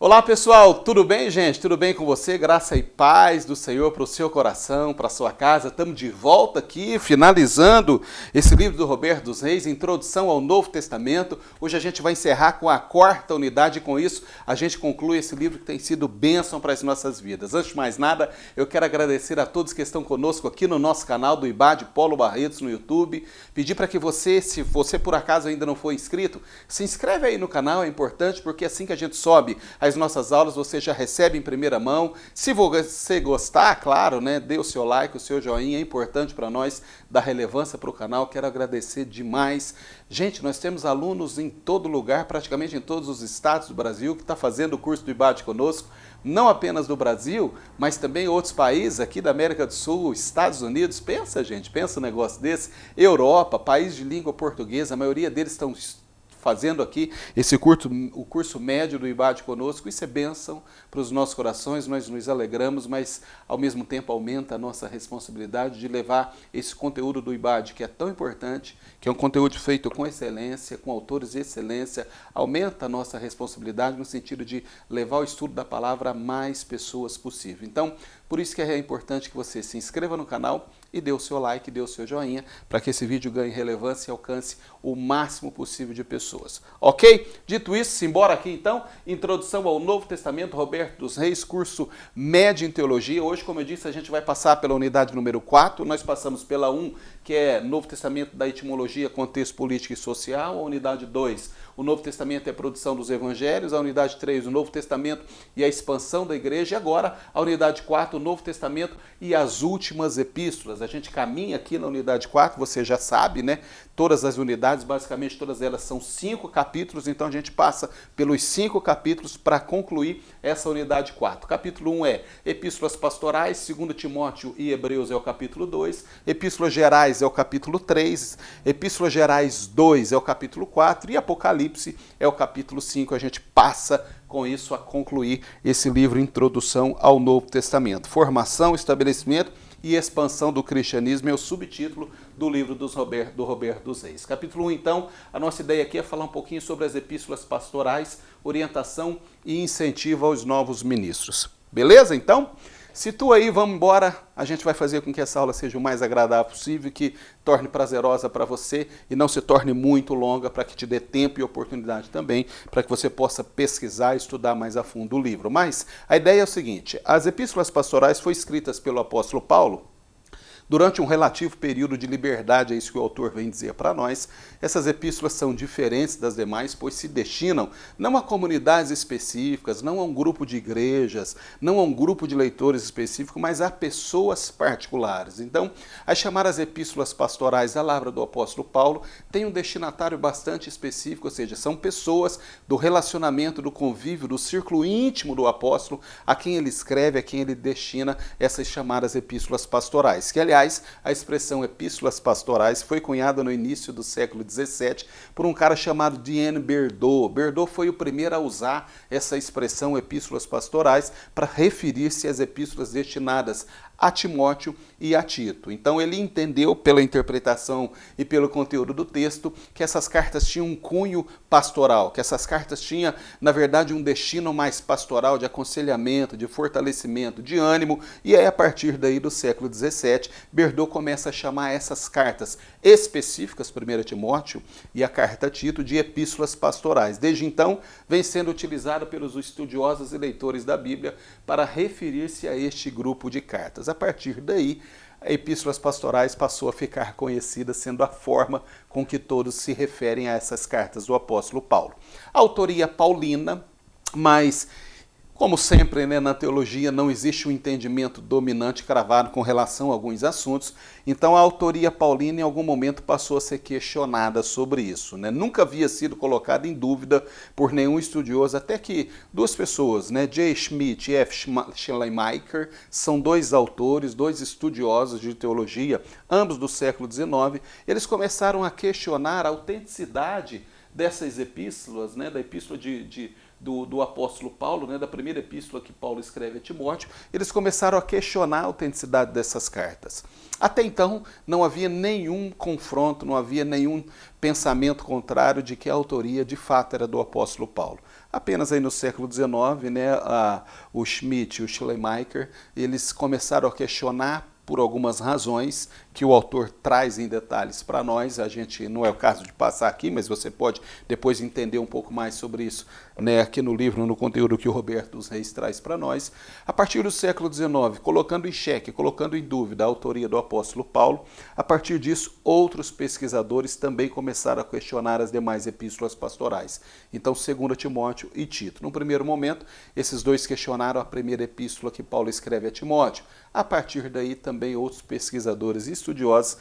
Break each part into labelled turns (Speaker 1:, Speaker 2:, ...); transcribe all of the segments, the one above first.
Speaker 1: Olá pessoal, tudo bem gente? Tudo bem com você? Graça e paz do Senhor para o seu coração, para a sua casa. Estamos de volta aqui, finalizando esse livro do Roberto dos Reis, Introdução ao Novo Testamento. Hoje a gente vai encerrar com a quarta unidade e com isso a gente conclui esse livro que tem sido bênção para as nossas vidas. Antes de mais nada, eu quero agradecer a todos que estão conosco aqui no nosso canal do IBAD Paulo Barretos no YouTube. Pedir para que você, se você por acaso ainda não for inscrito, se inscreve aí no canal, é importante porque assim que a gente sobe as nossas aulas você já recebe em primeira mão. Se você gostar, claro, né, dê o seu like, o seu joinha, é importante para nós, dar relevância para o canal. Quero agradecer demais. Gente, nós temos alunos em todo lugar, praticamente em todos os estados do Brasil, que está fazendo o curso do IBAD conosco, não apenas do Brasil, mas também outros países aqui da América do Sul, Estados Unidos. Pensa, gente, pensa um negócio desse. Europa, país de língua portuguesa, a maioria deles estão fazendo aqui esse curso, o curso médio do IBAD conosco. Isso é bênção para os nossos corações, nós nos alegramos, mas ao mesmo tempo aumenta a nossa responsabilidade de levar esse conteúdo do IBAD, que é tão importante, que é um conteúdo feito com excelência, com autores de excelência, aumenta a nossa responsabilidade no sentido de levar o estudo da palavra a mais pessoas possível. Então, por isso que é importante que você se inscreva no canal e dê o seu like, dê o seu joinha, para que esse vídeo ganhe relevância e alcance o máximo possível de pessoas. Ok? Dito isso, simbora aqui então, introdução ao Novo Testamento, Roberto dos Reis, curso médio em teologia. Hoje, como eu disse, a gente vai passar pela unidade número 4, nós passamos pela 1, que é Novo Testamento da etimologia, contexto político e social, a unidade 2, o Novo Testamento é a produção dos evangelhos, a unidade 3, o Novo Testamento e a expansão da igreja, e agora a unidade 4, o Novo Testamento e as últimas epístolas. A gente caminha aqui na unidade 4, você já sabe, né? Todas as unidades, basicamente todas elas são 5 capítulos, então a gente passa pelos 5 capítulos para concluir essa unidade 4. Capítulo 1 é Epístolas Pastorais, 2 Timóteo e Hebreus é o capítulo 2, Epístolas Gerais é o capítulo 3, Epístolas Gerais 2 é o capítulo 4 e Apocalipse é o capítulo 5. A gente passa com isso a concluir esse livro Introdução ao Novo Testamento. Formação, estabelecimento e expansão do cristianismo é o subtítulo do livro do Roberto dos Reis. Capítulo 1, então, a nossa ideia aqui é falar um pouquinho sobre as epístolas pastorais, orientação e incentivo aos novos ministros. Beleza, então? Situa aí, vamos embora. A gente vai fazer com que essa aula seja o mais agradável possível, que torne prazerosa para você e não se torne muito longa, para que te dê tempo e oportunidade também, para que você possa pesquisar e estudar mais a fundo o livro. Mas a ideia é o seguinte: as epístolas pastorais foram escritas pelo apóstolo Paulo durante um relativo período de liberdade, é isso que o autor vem dizer para nós. Essas epístolas são diferentes das demais, pois se destinam não a comunidades específicas, não a um grupo de igrejas, não a um grupo de leitores específico, mas a pessoas particulares. Então, a chamar as epístolas pastorais da palavra do apóstolo Paulo, tem um destinatário bastante específico, ou seja, são pessoas do relacionamento, do convívio, do círculo íntimo do apóstolo, a quem ele escreve, a quem ele destina essas chamadas epístolas pastorais, que aliás, a expressão epístolas pastorais foi cunhada no início do século XVII por um cara chamado Diane Berdot. Berdot foi o primeiro a usar essa expressão epístolas pastorais para referir-se às epístolas destinadas a Timóteo e a Tito. Então ele entendeu pela interpretação e pelo conteúdo do texto que essas cartas tinham um cunho pastoral, que essas cartas tinham, na verdade, um destino mais pastoral, de aconselhamento, de fortalecimento, de ânimo, e aí a partir daí do século XVII, Berdot começa a chamar essas cartas específicas, 1 Timóteo e a carta a Tito, de epístolas pastorais. Desde então, vem sendo utilizada pelos estudiosos e leitores da Bíblia para referir-se a este grupo de cartas. A partir daí, a epístolas pastorais passou a ficar conhecida, sendo a forma com que todos se referem a essas cartas do apóstolo Paulo. A autoria paulina, mas como sempre, né, na teologia não existe um entendimento dominante cravado com relação a alguns assuntos, então a autoria paulina em algum momento passou a ser questionada sobre isso, né? Nunca havia sido colocada em dúvida por nenhum estudioso, até que duas pessoas, né, J. Schmidt e F. Schleiermacher, são dois autores, dois estudiosos de teologia, ambos do século XIX, eles começaram a questionar a autenticidade dessas epístolas, né, da epístola do apóstolo Paulo, né, da primeira epístola que Paulo escreve a Timóteo. Eles começaram a questionar a autenticidade dessas cartas. Até então, não havia nenhum confronto, não havia nenhum pensamento contrário de que a autoria de fato era do apóstolo Paulo. Apenas aí no século XIX, né, o Schmidt e o Schleiermacher, eles começaram a questionar por algumas razões que o autor traz em detalhes para nós. A gente não é o caso de passar aqui, mas você pode depois entender um pouco mais sobre isso, né, aqui no livro, no conteúdo que o Roberto dos Reis traz para nós. A partir do século XIX, colocando em xeque, colocando em dúvida a autoria do apóstolo Paulo, a partir disso, outros pesquisadores também começaram a questionar as demais epístolas pastorais. Então, 2 Timóteo e Tito. No primeiro momento, esses dois questionaram a primeira epístola que Paulo escreve a Timóteo. A partir daí, também outros pesquisadores e estudiosos,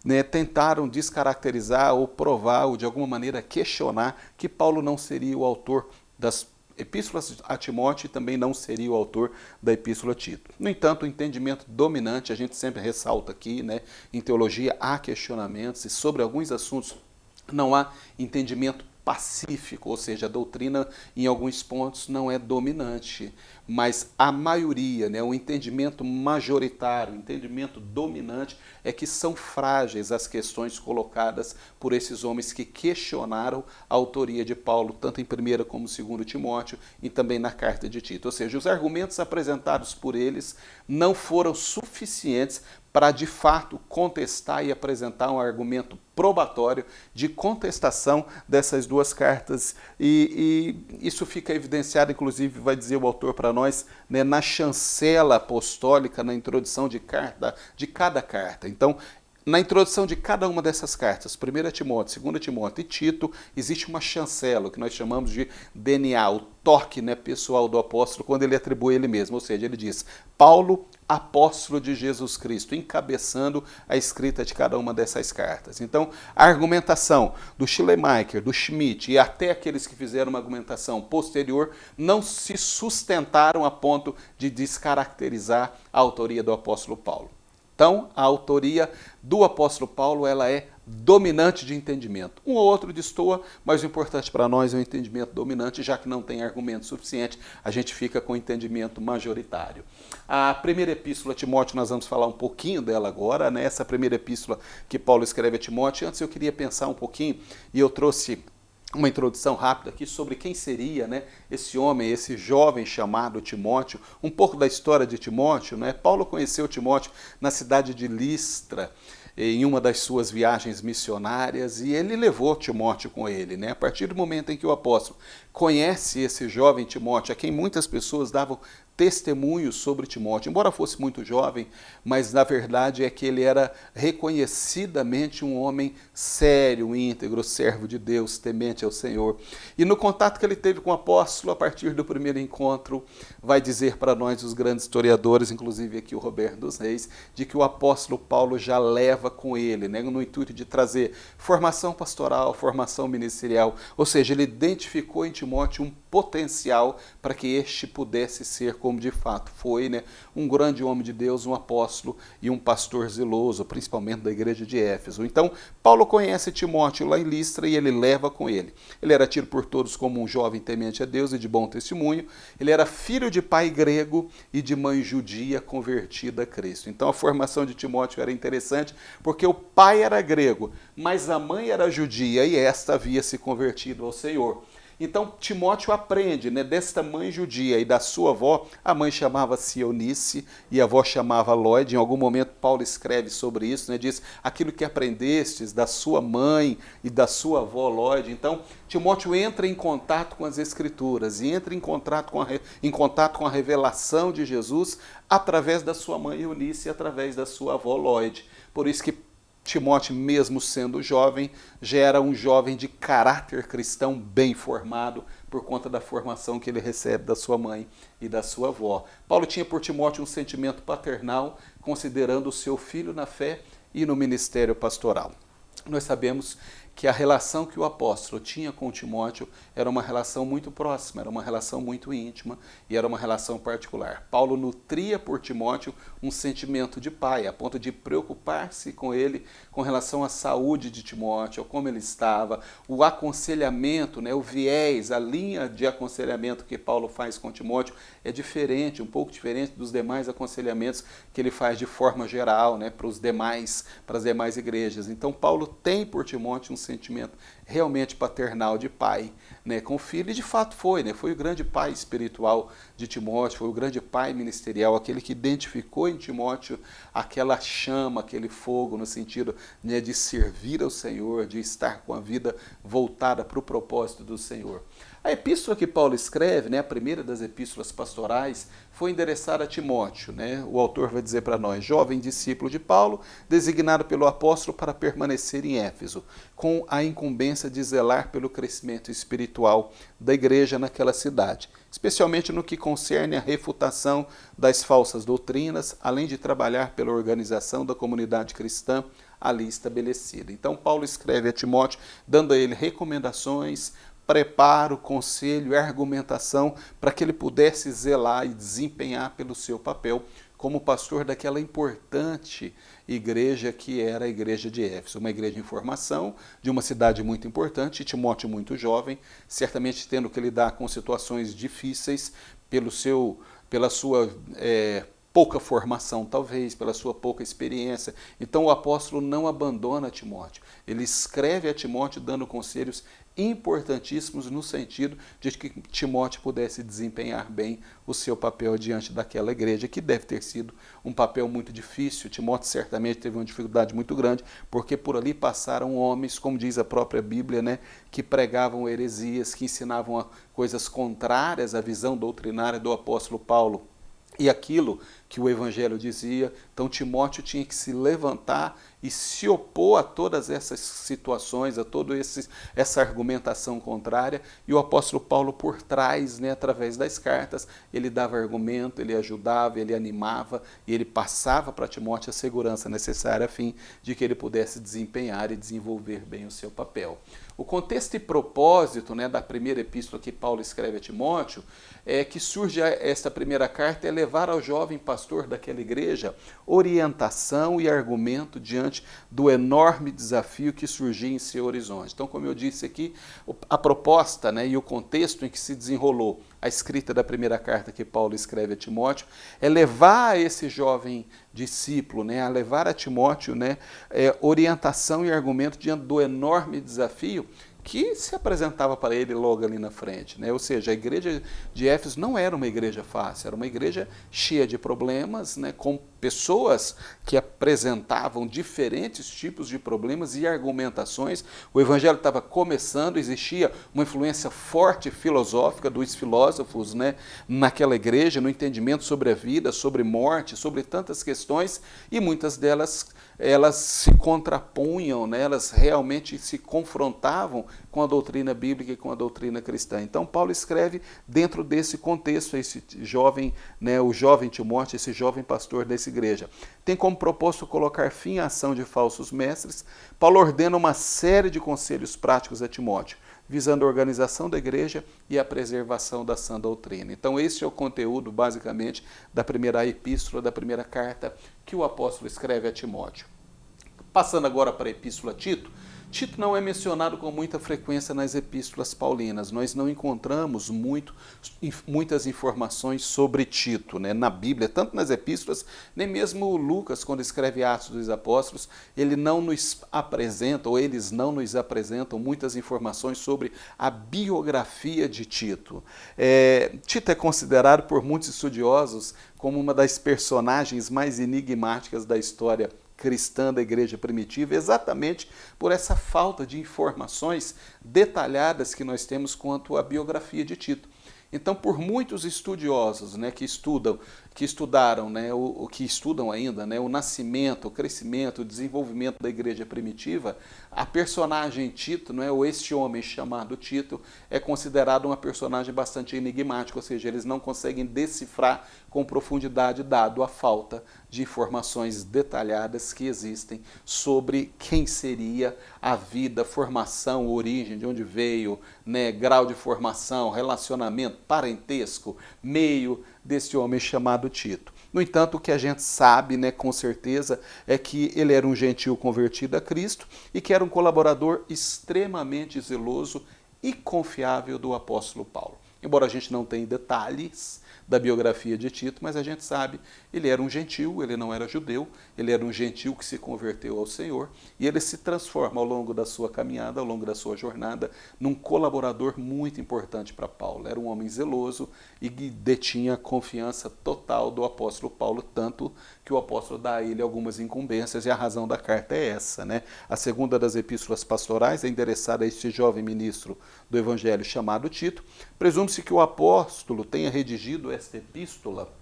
Speaker 1: né, tentaram descaracterizar ou provar ou de alguma maneira questionar que Paulo não seria o autor das epístolas a Timóteo e também não seria o autor da epístola a Tito. No entanto, o entendimento dominante, a gente sempre ressalta aqui, né, em teologia há questionamentos e sobre alguns assuntos não há entendimento pacífico, ou seja, a doutrina em alguns pontos não é dominante, mas a maioria, né, o entendimento majoritário, o entendimento dominante é que são frágeis as questões colocadas por esses homens que questionaram a autoria de Paulo, tanto em 1 como 2 Timóteo e também na carta de Tito. Ou seja, os argumentos apresentados por eles não foram suficientes para de fato contestar e apresentar um argumento probatório de contestação dessas duas cartas. E isso fica evidenciado, inclusive, vai dizer o autor para nós, né, na chancela apostólica, na introdução de cada carta. Então, na introdução de cada uma dessas cartas, 1 Timóteo, 2 Timóteo e Tito, existe uma chancela, que nós chamamos de DNA, o toque, né, pessoal do apóstolo, quando ele atribui ele mesmo. Ou seja, ele diz, Paulo, apóstolo de Jesus Cristo, encabeçando a escrita de cada uma dessas cartas. Então, a argumentação do Schleiermacher, do Schmidt e até aqueles que fizeram uma argumentação posterior não se sustentaram a ponto de descaracterizar a autoria do apóstolo Paulo. Então, a autoria do apóstolo Paulo, ela é dominante de entendimento. Um ou outro destoa, mas o importante para nós é o entendimento dominante, já que não tem argumento suficiente, a gente fica com o entendimento majoritário. A primeira epístola a Timóteo, nós vamos falar um pouquinho dela agora, né? Essa primeira epístola que Paulo escreve a Timóteo. Antes eu queria pensar um pouquinho, e eu trouxe uma introdução rápida aqui sobre quem seria, né, esse homem, esse jovem chamado Timóteo, um pouco da história de Timóteo, né? Paulo conheceu Timóteo na cidade de Listra, em uma das suas viagens missionárias, e ele levou Timóteo com ele, né? A partir do momento em que o apóstolo conhece esse jovem Timóteo, a quem muitas pessoas davam testemunhos sobre Timóteo, embora fosse muito jovem, mas na verdade é que ele era reconhecidamente um homem sério, íntegro, servo de Deus, temente ao Senhor. E no contato que ele teve com o apóstolo, a partir do primeiro encontro, vai dizer para nós, os grandes historiadores, inclusive aqui o Roberto dos Reis, de que o apóstolo Paulo já leva com ele, né, no intuito de trazer formação pastoral, formação ministerial, ou seja, ele identificou em Timóteo um potencial para que este pudesse ser, como de fato foi, né, um grande homem de Deus, um apóstolo e um pastor zeloso, principalmente da igreja de Éfeso. Então, Paulo conhece Timóteo lá em Listra e ele leva com ele. Ele era tido por todos como um jovem temente a Deus e de bom testemunho. Ele era filho de pai grego e de mãe judia convertida a Cristo. Então, a formação de Timóteo era interessante porque o pai era grego, mas a mãe era judia e esta havia se convertido ao Senhor. Então, Timóteo aprende, né, desta mãe judia e da sua avó. A mãe chamava-se Eunice e a avó chamava Lóide. Em algum momento, Paulo escreve sobre isso, né, diz aquilo que aprendestes da sua mãe e da sua avó Lóide. Então, Timóteo entra em contato com as Escrituras e entra em contato com a revelação de Jesus através da sua mãe Eunice e através da sua avó Lóide. Por isso que Timóteo, mesmo sendo jovem, já era um jovem de caráter cristão bem formado por conta da formação que ele recebe da sua mãe e da sua avó. Paulo tinha por Timóteo um sentimento paternal, considerando o seu filho na fé e no ministério pastoral. Nós sabemos que a relação que o apóstolo tinha com Timóteo era uma relação muito próxima, era uma relação muito íntima e era uma relação particular. Paulo nutria por Timóteo um sentimento de pai, a ponto de preocupar-se com ele com relação à saúde de Timóteo, como ele estava, o aconselhamento, né, o viés, a linha de aconselhamento que Paulo faz com Timóteo é diferente, um pouco diferente dos demais aconselhamentos que ele faz de forma geral, né, para as demais igrejas. Então, Paulo tem por Timóteo um sentimento realmente paternal de pai, né, com o filho, e de fato foi, né, foi o grande pai espiritual de Timóteo, foi o grande pai ministerial, aquele que identificou em Timóteo aquela chama, aquele fogo, no sentido, né, de servir ao Senhor, de estar com a vida voltada para o propósito do Senhor. A epístola que Paulo escreve, né, a primeira das epístolas pastorais, foi endereçada a Timóteo. Né? O autor vai dizer para nós: jovem discípulo de Paulo, designado pelo apóstolo para permanecer em Éfeso, com a incumbência de zelar pelo crescimento espiritual da igreja naquela cidade, especialmente no que concerne à refutação das falsas doutrinas, além de trabalhar pela organização da comunidade cristã ali estabelecida. Então Paulo escreve a Timóteo, dando a ele recomendações, preparo, conselho e argumentação para que ele pudesse zelar e desempenhar pelo seu papel como pastor daquela importante igreja que era a igreja de Éfeso, uma igreja em formação, de uma cidade muito importante, Timóteo muito jovem, certamente tendo que lidar com situações difíceis pela sua pouca formação, talvez, pela sua pouca experiência. Então o apóstolo não abandona Timóteo. Ele escreve a Timóteo dando conselhos importantíssimos no sentido de que Timóteo pudesse desempenhar bem o seu papel diante daquela igreja, que deve ter sido um papel muito difícil. Timóteo certamente teve uma dificuldade muito grande, porque por ali passaram homens, como diz a própria Bíblia, né, que pregavam heresias, que ensinavam coisas contrárias à visão doutrinária do apóstolo Paulo e aquilo que o Evangelho dizia. Então Timóteo tinha que se levantar e se opor a todas essas situações, a toda essa argumentação contrária, e o apóstolo Paulo por trás, né, através das cartas, ele dava argumento, ele ajudava, ele animava, e ele passava para Timóteo a segurança necessária a fim de que ele pudesse desempenhar e desenvolver bem o seu papel. O contexto e propósito, né, da primeira epístola que Paulo escreve a Timóteo, é que surge esta primeira carta, é levar ao jovem pastor daquela igreja orientação e argumento diante do enorme desafio que surgia em seu horizonte. Então, como eu disse aqui, a proposta, né, e o contexto em que se desenrolou a escrita da primeira carta que Paulo escreve a Timóteo é levar a esse jovem discípulo, né, a levar a Timóteo, né, orientação e argumento diante do enorme desafio que se apresentava para ele logo ali na frente, né? Ou seja, a igreja de Éfeso não era uma igreja fácil, era uma igreja cheia de problemas, né? Com pessoas que apresentavam diferentes tipos de problemas e argumentações. O evangelho estava começando, existia uma influência forte filosófica dos filósofos, né, naquela igreja, no entendimento sobre a vida, sobre morte, sobre tantas questões, e muitas delas elas se contrapunham, né, elas realmente se confrontavam com a doutrina bíblica e com a doutrina cristã. Então Paulo escreve dentro desse contexto, esse jovem, né, o jovem Timóteo, esse jovem pastor dessa igreja. Tem como propósito colocar fim à ação de falsos mestres. Paulo ordena uma série de conselhos práticos a Timóteo, visando a organização da igreja e a preservação da sã doutrina. Então esse é o conteúdo, basicamente, da primeira epístola, da primeira carta que o apóstolo escreve a Timóteo. Passando agora para a epístola a Tito, Tito não é mencionado com muita frequência nas epístolas paulinas. Nós não encontramos muitas informações sobre Tito, né, na Bíblia, tanto nas epístolas, nem mesmo Lucas, quando escreve Atos dos Apóstolos, ele não nos apresenta, ou eles não nos apresentam muitas informações sobre a biografia de Tito. Tito é considerado por muitos estudiosos como uma das personagens mais enigmáticas da história cristã da igreja primitiva, exatamente por essa falta de informações detalhadas que nós temos quanto à biografia de Tito. Então, por muitos estudiosos, né, que estudaram, né, que estudam ainda, né, o nascimento, o crescimento, o desenvolvimento da igreja primitiva, a personagem Tito, né, ou este homem chamado Tito, é considerado uma personagem bastante enigmática, ou seja, eles não conseguem decifrar com profundidade, dado a falta de informações detalhadas que existem sobre quem seria a vida, formação, origem, de onde veio, né, grau de formação, relacionamento, parentesco, meio desse homem chamado Tito. No entanto, o que a gente sabe, né, com certeza, é que ele era um gentil convertido a Cristo e que era um colaborador extremamente zeloso e confiável do apóstolo Paulo. Embora a gente não tenha detalhes, da biografia de Tito, mas a gente sabe, ele era um gentil, ele não era judeu, ele era um gentil que se converteu ao Senhor, e ele se transforma ao longo da sua caminhada, ao longo da sua jornada, num colaborador muito importante para Paulo. Era um homem zeloso e detinha a confiança total do apóstolo Paulo, tanto que o apóstolo dá a ele algumas incumbências, e a razão da carta é essa, né? A segunda das epístolas pastorais é endereçada a este jovem ministro do evangelho chamado Tito. Presume-se que o apóstolo tenha redigido esta epístola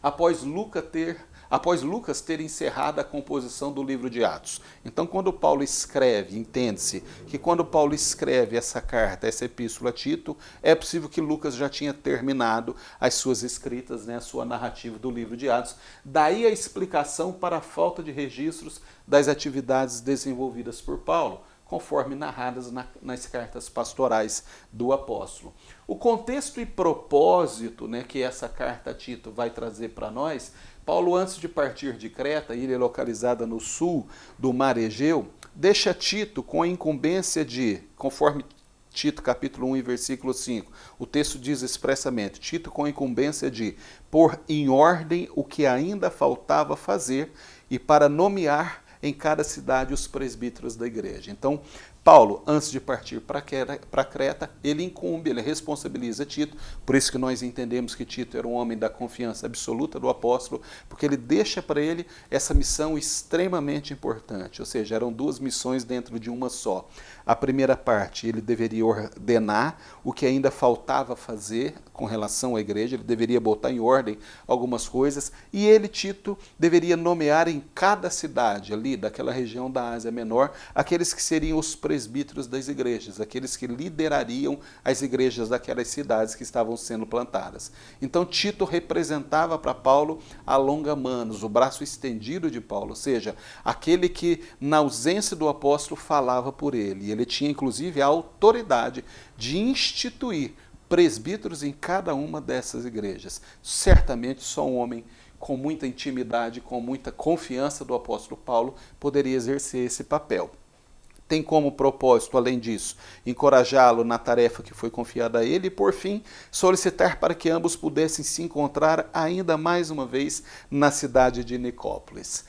Speaker 1: após Lucas ter encerrado a composição do livro de Atos. Então, quando Paulo escreve, entende-se que quando Paulo escreve essa carta, essa epístola a Tito, é possível que Lucas já tinha terminado as suas escritas, né, a sua narrativa do livro de Atos. Daí a explicação para a falta de registros das atividades desenvolvidas por Paulo, conforme narradas nas cartas pastorais do apóstolo. O contexto e propósito, né, que essa carta a Tito vai trazer para nós, Paulo, antes de partir de Creta, ilha localizada no sul do Mar Egeu, deixa Tito com a incumbência de, conforme Tito capítulo 1 e versículo 5, o texto diz expressamente, Tito com a incumbência de pôr em ordem o que ainda faltava fazer e para nomear em cada cidade os presbíteros da igreja. Então, Paulo, antes de partir para Creta, ele responsabiliza Tito, por isso que nós entendemos que Tito era um homem da confiança absoluta do apóstolo, porque ele deixa para ele essa missão extremamente importante, ou seja, eram duas missões dentro de uma só. A primeira parte, ele deveria ordenar o que ainda faltava fazer com relação à igreja, ele deveria botar em ordem algumas coisas, e ele, Tito, deveria nomear em cada cidade ali, daquela região da Ásia Menor, aqueles que seriam os presbíteros das igrejas, aqueles que liderariam as igrejas daquelas cidades que estavam sendo plantadas. Então Tito representava para Paulo a longa manos, o braço estendido de Paulo, ou seja, aquele que na ausência do apóstolo falava por ele. E ele tinha inclusive a autoridade de instituir presbíteros em cada uma dessas igrejas. Certamente só um homem com muita intimidade, com muita confiança do apóstolo Paulo poderia exercer esse papel. Tem como propósito, além disso, encorajá-lo na tarefa que foi confiada a ele e, por fim, solicitar para que ambos pudessem se encontrar ainda mais uma vez na cidade de Nicópolis.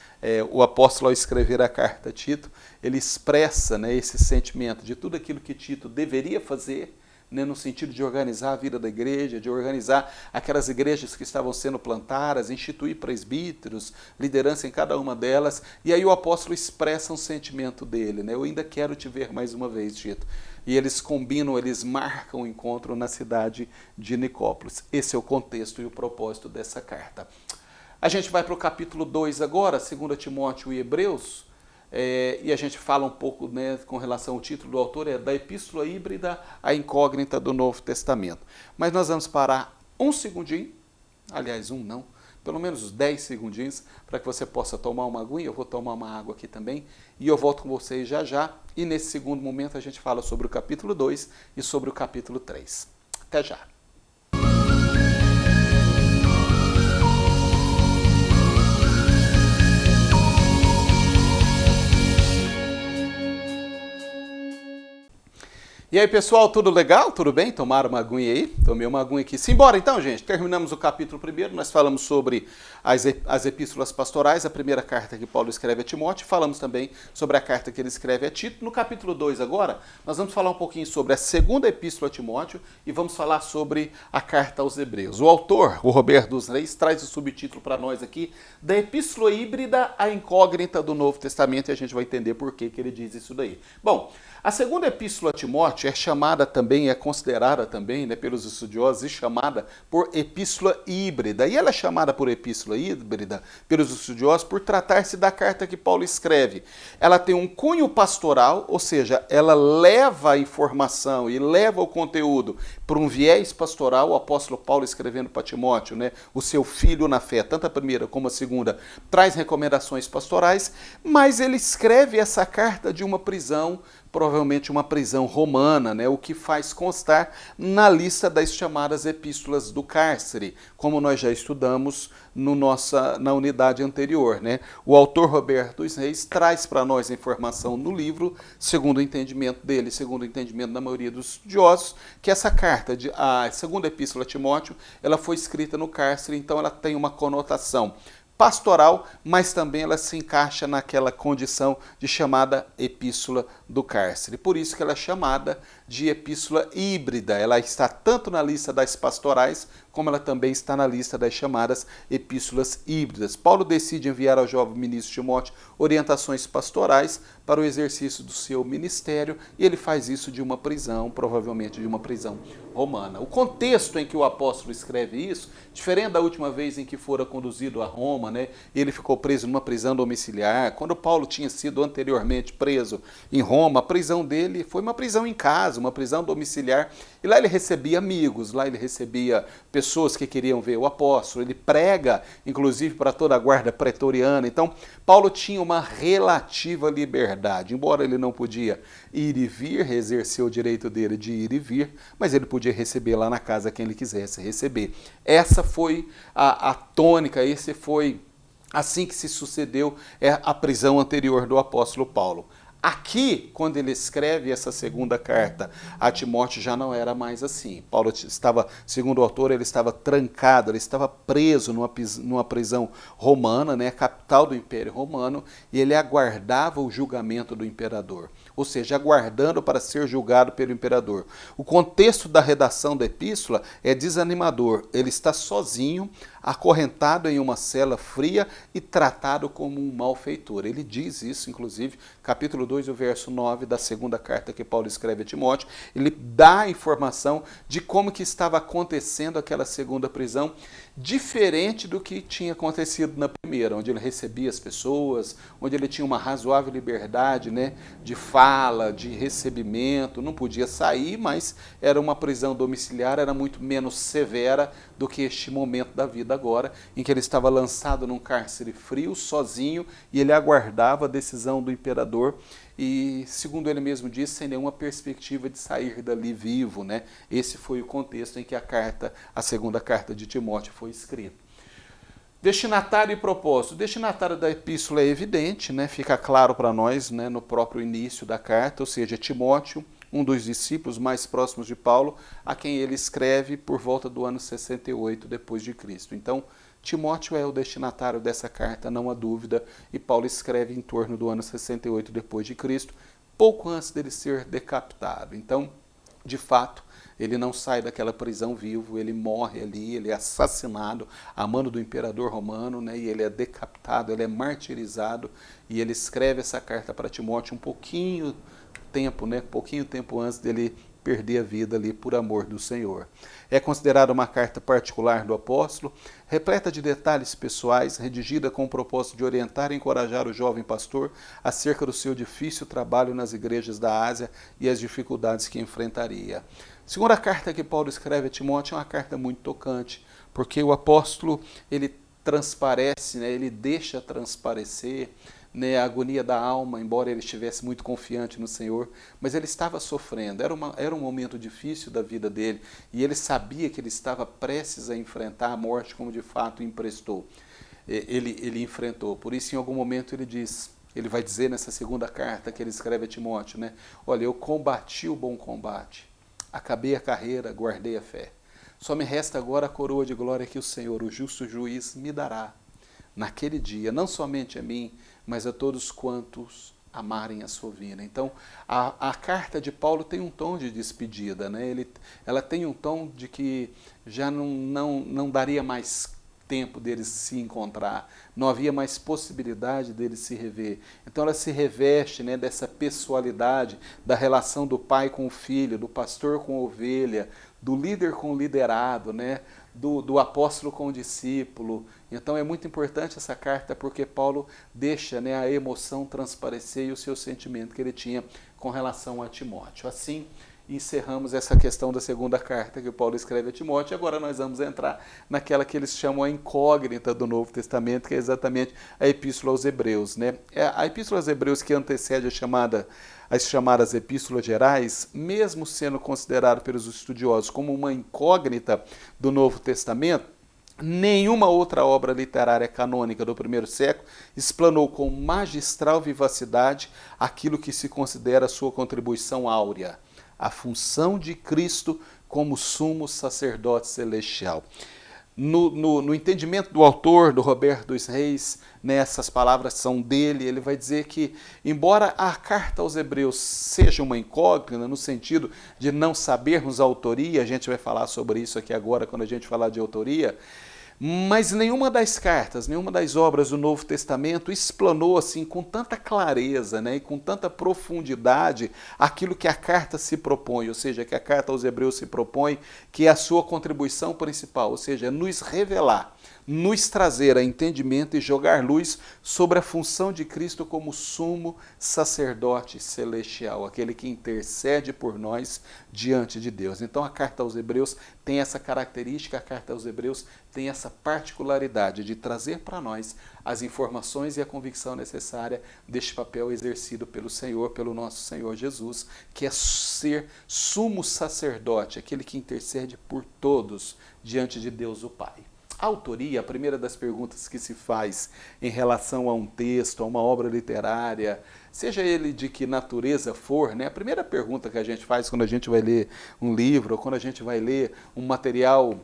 Speaker 1: O apóstolo, ao escrever a carta a Tito, ele expressa, né, esse sentimento de tudo aquilo que Tito deveria fazer, né, no sentido de organizar a vida da igreja, de organizar aquelas igrejas que estavam sendo plantadas, instituir presbíteros, liderança em cada uma delas. E aí o apóstolo expressa um sentimento dele, né? Eu ainda quero te ver mais uma vez, Tito. E eles combinam, eles marcam o encontro na cidade de Nicópolis. Esse é o contexto e o propósito dessa carta. A gente vai para o capítulo 2 agora, 2 Timóteo e Hebreus. E a gente fala um pouco, né, com relação ao título do autor, da Epístola Híbrida à Incógnita do Novo Testamento. Mas nós vamos parar um segundinho, aliás, pelo menos 10 segundinhos, para que você possa tomar uma aguinha. Eu vou tomar uma água aqui também, e eu volto com vocês já já. E nesse segundo momento a gente fala sobre o capítulo 2 e sobre o capítulo 3. Até já! E aí, pessoal, tudo legal? Tudo bem? Tomaram uma aguinha aí? Tomei uma aguinha aqui. Simbora então, gente. Terminamos o capítulo 1. Nós falamos sobre as epístolas pastorais, a primeira carta que Paulo escreve a Timóteo. Falamos também sobre a carta que ele escreve a Tito. No capítulo 2 agora, nós vamos falar um pouquinho sobre a segunda epístola a Timóteo e vamos falar sobre a carta aos Hebreus. O autor, o Roberto dos Reis, traz o subtítulo para nós aqui, da Epístola Híbrida à Incógnita do Novo Testamento, e a gente vai entender por que ele diz isso daí. Bom, a segunda epístola a Timóteo é chamada também, é considerada também, né, pelos estudiosos, e chamada por epístola híbrida. E ela é chamada por epístola híbrida pelos estudiosos por tratar-se da carta que Paulo escreve. Ela tem um cunho pastoral, ou seja, ela leva a informação e leva o conteúdo para um viés pastoral. O apóstolo Paulo escrevendo para Timóteo, né, o seu filho na fé, tanto a primeira como a segunda, traz recomendações pastorais, mas ele escreve essa carta de uma prisão provavelmente uma prisão romana, né, o que faz constar na lista das chamadas epístolas do cárcere, como nós já estudamos na unidade anterior. Né? O autor Roberto dos Reis traz para nós a informação no livro, segundo o entendimento dele, segundo o entendimento da maioria dos estudiosos, que essa carta, a segunda epístola a Timóteo, ela foi escrita no cárcere, então ela tem uma conotação pastoral, mas também ela se encaixa naquela condição de chamada epístola do cárcere. Por isso que ela é chamada de epístola híbrida. Ela está tanto na lista das pastorais, como ela também está na lista das chamadas epístolas híbridas. Paulo decide enviar ao jovem ministro Timóteo orientações pastorais para o exercício do seu ministério, e ele faz isso de uma prisão, provavelmente de uma prisão romana. O contexto em que o apóstolo escreve isso, diferente da última vez em que fora conduzido a Roma, né, ele ficou preso numa prisão domiciliar. Quando Paulo tinha sido anteriormente preso em Roma, a prisão dele foi uma prisão em casa, uma prisão domiciliar, e lá ele recebia amigos, lá ele recebia pessoas que queriam ver o apóstolo, ele prega, inclusive, para toda a guarda pretoriana. Então, Paulo tinha uma relativa liberdade, embora ele não podia ir e vir, exercer o direito dele de ir e vir, mas ele podia receber lá na casa quem ele quisesse receber. Essa foi a tônica, esse foi assim que se sucedeu a prisão anterior do apóstolo Paulo. Aqui, quando ele escreve essa segunda carta a Timóteo, já não era mais assim. Paulo estava, segundo o autor, ele estava trancado, ele estava preso numa prisão romana, né, capital do Império Romano, e ele aguardava o julgamento do imperador, ou seja, aguardando para ser julgado pelo imperador. O contexto da redação da epístola é desanimador. Ele está sozinho, acorrentado em uma cela fria e tratado como um malfeitor. Ele diz isso, inclusive, capítulo 2, o verso 9 da segunda carta que Paulo escreve a Timóteo. Ele dá a informação de como que estava acontecendo aquela segunda prisão, diferente do que tinha acontecido na primeira, onde ele recebia as pessoas, onde ele tinha uma razoável liberdade, né, de fala, de recebimento, não podia sair, mas era uma prisão domiciliar, era muito menos severa do que este momento da vida agora, em que ele estava lançado num cárcere frio, sozinho, e ele aguardava a decisão do imperador, e, segundo ele mesmo disse, sem nenhuma perspectiva de sair dali vivo, né? Esse foi o contexto em que a segunda carta de Timóteo foi escrita. Destinatário e propósito. O destinatário da epístola é evidente, né? Fica claro para nós, né, no próprio início da carta, ou seja, Timóteo, um dos discípulos mais próximos de Paulo, a quem ele escreve por volta do ano 68 depois de Cristo. Então, Timóteo é o destinatário dessa carta, não há dúvida, e Paulo escreve em torno do ano 68 depois de Cristo, pouco antes dele ser decapitado. Então, de fato, ele não sai daquela prisão vivo, ele morre ali, ele é assassinado a mando do imperador romano, né, e ele é decapitado, ele é martirizado, e ele escreve essa carta para Timóteo um pouquinho tempo antes dele perder a vida ali por amor do Senhor. É considerada uma carta particular do apóstolo, repleta de detalhes pessoais, redigida com o propósito de orientar e encorajar o jovem pastor acerca do seu difícil trabalho nas igrejas da Ásia e as dificuldades que enfrentaria. Segundo a carta que Paulo escreve a Timóteo, é uma carta muito tocante, porque o apóstolo, ele transparece, né, ele deixa transparecer, né, a agonia da alma, embora ele estivesse muito confiante no Senhor, mas ele estava sofrendo, era um momento difícil da vida dele, e ele sabia que ele estava prestes a enfrentar a morte, como de fato ele enfrentou. Por isso, em algum momento, ele vai dizer nessa segunda carta que ele escreve a Timóteo, né, olha, eu combati o bom combate, acabei a carreira, guardei a fé. Só me resta agora a coroa de glória que o Senhor, o justo juiz, me dará naquele dia, não somente a mim, mas a todos quantos amarem a sua vida. Então, a carta de Paulo tem um tom de despedida, né? Ela tem um tom de que já não daria mais tempo deles se encontrar, não havia mais possibilidade deles se rever. Então ela se reveste, né, dessa pessoalidade, da relação do pai com o filho, do pastor com a ovelha, do líder com o liderado, né, do apóstolo com o discípulo. Então é muito importante essa carta porque Paulo deixa, né, a emoção transparecer e o seu sentimento que ele tinha com relação a Timóteo. Assim, encerramos essa questão da segunda carta que o Paulo escreve a Timóteo, e agora nós vamos entrar naquela que eles chamam a incógnita do Novo Testamento, que é exatamente a Epístola aos Hebreus, né? A Epístola aos Hebreus, que antecede as chamadas Epístolas Gerais, mesmo sendo considerado pelos estudiosos como uma incógnita do Novo Testamento, nenhuma outra obra literária canônica do primeiro século explanou com magistral vivacidade aquilo que se considera sua contribuição áurea, a função de Cristo como sumo sacerdote celestial. No entendimento do autor, do Roberto dos Reis, né, essas palavras são dele, ele vai dizer que, embora a carta aos Hebreus seja uma incógnita, no sentido de não sabermos a autoria, a gente vai falar sobre isso aqui agora quando a gente falar de autoria, mas nenhuma das cartas, nenhuma das obras do Novo Testamento explanou assim com tanta clareza, né, e com tanta profundidade aquilo que a carta se propõe, ou seja, que a carta aos Hebreus se propõe, que é a sua contribuição principal, ou seja, nos revelar, nos trazer a entendimento e jogar luz sobre a função de Cristo como sumo sacerdote celestial, aquele que intercede por nós diante de Deus. Então a carta aos Hebreus tem essa característica, a carta aos Hebreus tem essa particularidade de trazer para nós as informações e a convicção necessária deste papel exercido pelo Senhor, pelo nosso Senhor Jesus, que é ser sumo sacerdote, aquele que intercede por todos diante de Deus o Pai. A autoria, a primeira das perguntas que se faz em relação a um texto, a uma obra literária, seja ele de que natureza for, né? A primeira pergunta que a gente faz quando a gente vai ler um livro, ou quando a gente vai ler um material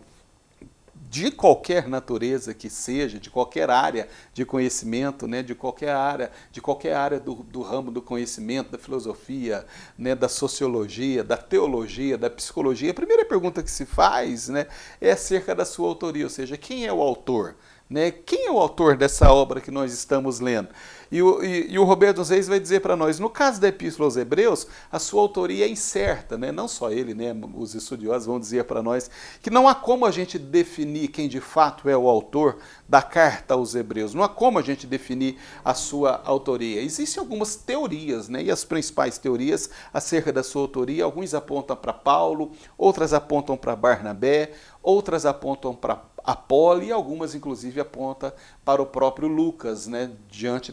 Speaker 1: de qualquer natureza que seja, de qualquer área de conhecimento, né, de qualquer área do ramo do conhecimento, da filosofia, né, da sociologia, da teologia, da psicologia, a primeira pergunta que se faz, né, é acerca da sua autoria, ou seja, quem é o autor? Né? Quem é o autor dessa obra que nós estamos lendo? E o Roberto dos Reis vai dizer para nós, no caso da Epístola aos Hebreus, a sua autoria é incerta, né? Não só ele, né? Os estudiosos vão dizer para nós que não há como a gente definir quem de fato é o autor da carta aos Hebreus, não há como a gente definir a sua autoria. Existem algumas teorias, né? E as principais teorias acerca da sua autoria, alguns apontam para Paulo, outras apontam para Barnabé, outras apontam para Apolo e algumas, inclusive, apontam para o próprio Lucas, né, diante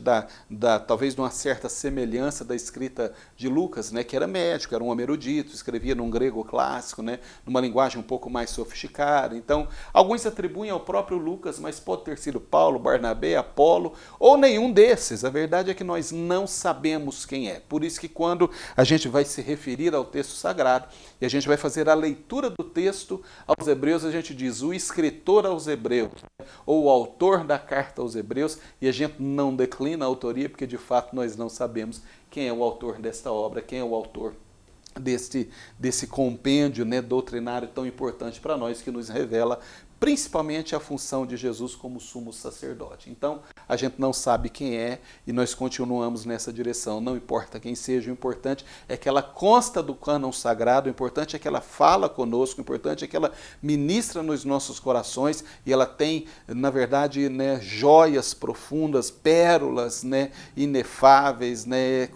Speaker 1: talvez de uma certa semelhança da escrita de Lucas, né, que era médico, era um homem erudito, escrevia num grego clássico, né, numa linguagem um pouco mais sofisticada. Então, alguns atribuem ao próprio Lucas, mas pode ter sido Paulo, Barnabé, Apolo, ou nenhum desses. A verdade é que nós não sabemos quem é. Por isso que quando a gente vai se referir ao texto sagrado e a gente vai fazer a leitura do texto aos Hebreus, a gente diz o escritor aos Hebreus, ou o autor da carta aos Hebreus, e a gente não declina a autoria, porque de fato nós não sabemos quem é o autor desta obra, quem é o autor desse compêndio, né, doutrinário tão importante para nós, que nos revela principalmente a função de Jesus como sumo sacerdote. Então, a gente não sabe quem é e nós continuamos nessa direção. Não importa quem seja, o importante é que ela consta do cânon sagrado, o importante é que ela fala conosco, o importante é que ela ministra nos nossos corações e ela tem, na verdade, né, joias profundas, pérolas, né, inefáveis, né,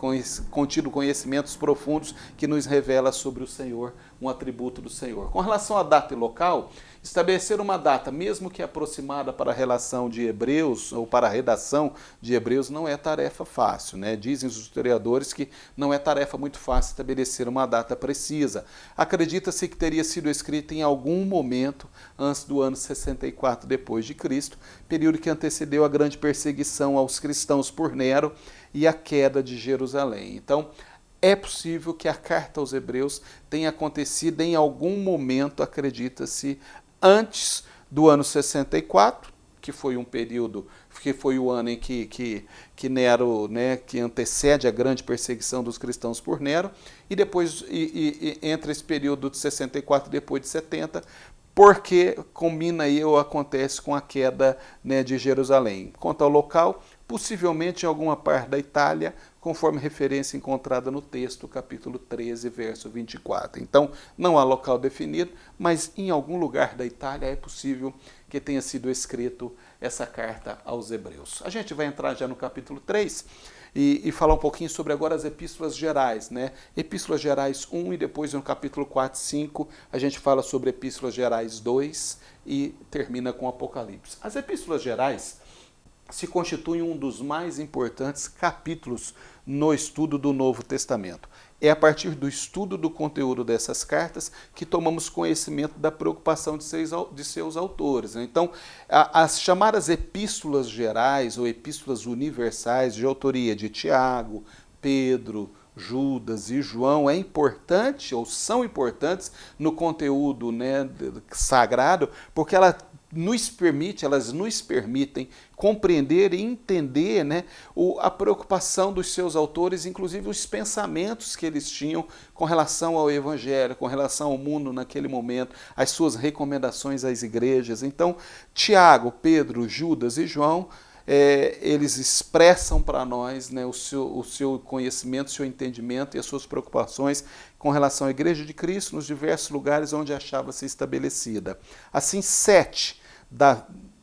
Speaker 1: contido conhecimentos profundos que nos revela sobre o Senhor, um atributo do Senhor. Com relação à data e local, estabelecer uma data, mesmo que aproximada para a relação de Hebreus ou para a redação de Hebreus, não é tarefa fácil, né? Dizem os historiadores que não é tarefa muito fácil estabelecer uma data precisa. Acredita-se que teria sido escrita em algum momento antes do ano 64 depois de Cristo, período que antecedeu a grande perseguição aos cristãos por Nero e a queda de Jerusalém. Então, é possível que a carta aos Hebreus tenha acontecido em algum momento, acredita-se, antes do ano 64, que foi um período, que foi o ano em que Nero, né, que antecede a grande perseguição dos cristãos por Nero, e depois, entre esse período de 64 e depois de 70, porque combina aí ou acontece com a queda, né, de Jerusalém. Quanto ao local, possivelmente em alguma parte da Itália, conforme referência encontrada no texto, capítulo 13, verso 24. Então, não há local definido, mas em algum lugar da Itália é possível que tenha sido escrito essa carta aos Hebreus. A gente vai entrar já no capítulo 3, e falar um pouquinho sobre agora as epístolas gerais, né? Epístolas gerais 1 e depois no capítulo 4, 5 a gente fala sobre epístolas gerais 2 e termina com Apocalipse. As epístolas gerais se constituem um dos mais importantes capítulos no estudo do Novo Testamento. É a partir do estudo do conteúdo dessas cartas que tomamos conhecimento da preocupação de seus autores. Então, as chamadas epístolas gerais ou epístolas universais de autoria de Tiago, Pedro, Judas e João é importante ou são importantes no conteúdo, né, sagrado, porque elas nos permitem compreender e entender, né, a preocupação dos seus autores, inclusive os pensamentos que eles tinham com relação ao Evangelho, com relação ao mundo naquele momento, as suas recomendações às igrejas. Então, Tiago, Pedro, Judas e João, eles expressam para nós, né, o seu conhecimento, o seu entendimento e as suas preocupações com relação à Igreja de Cristo nos diversos lugares onde achava-se estabelecida. Assim, 7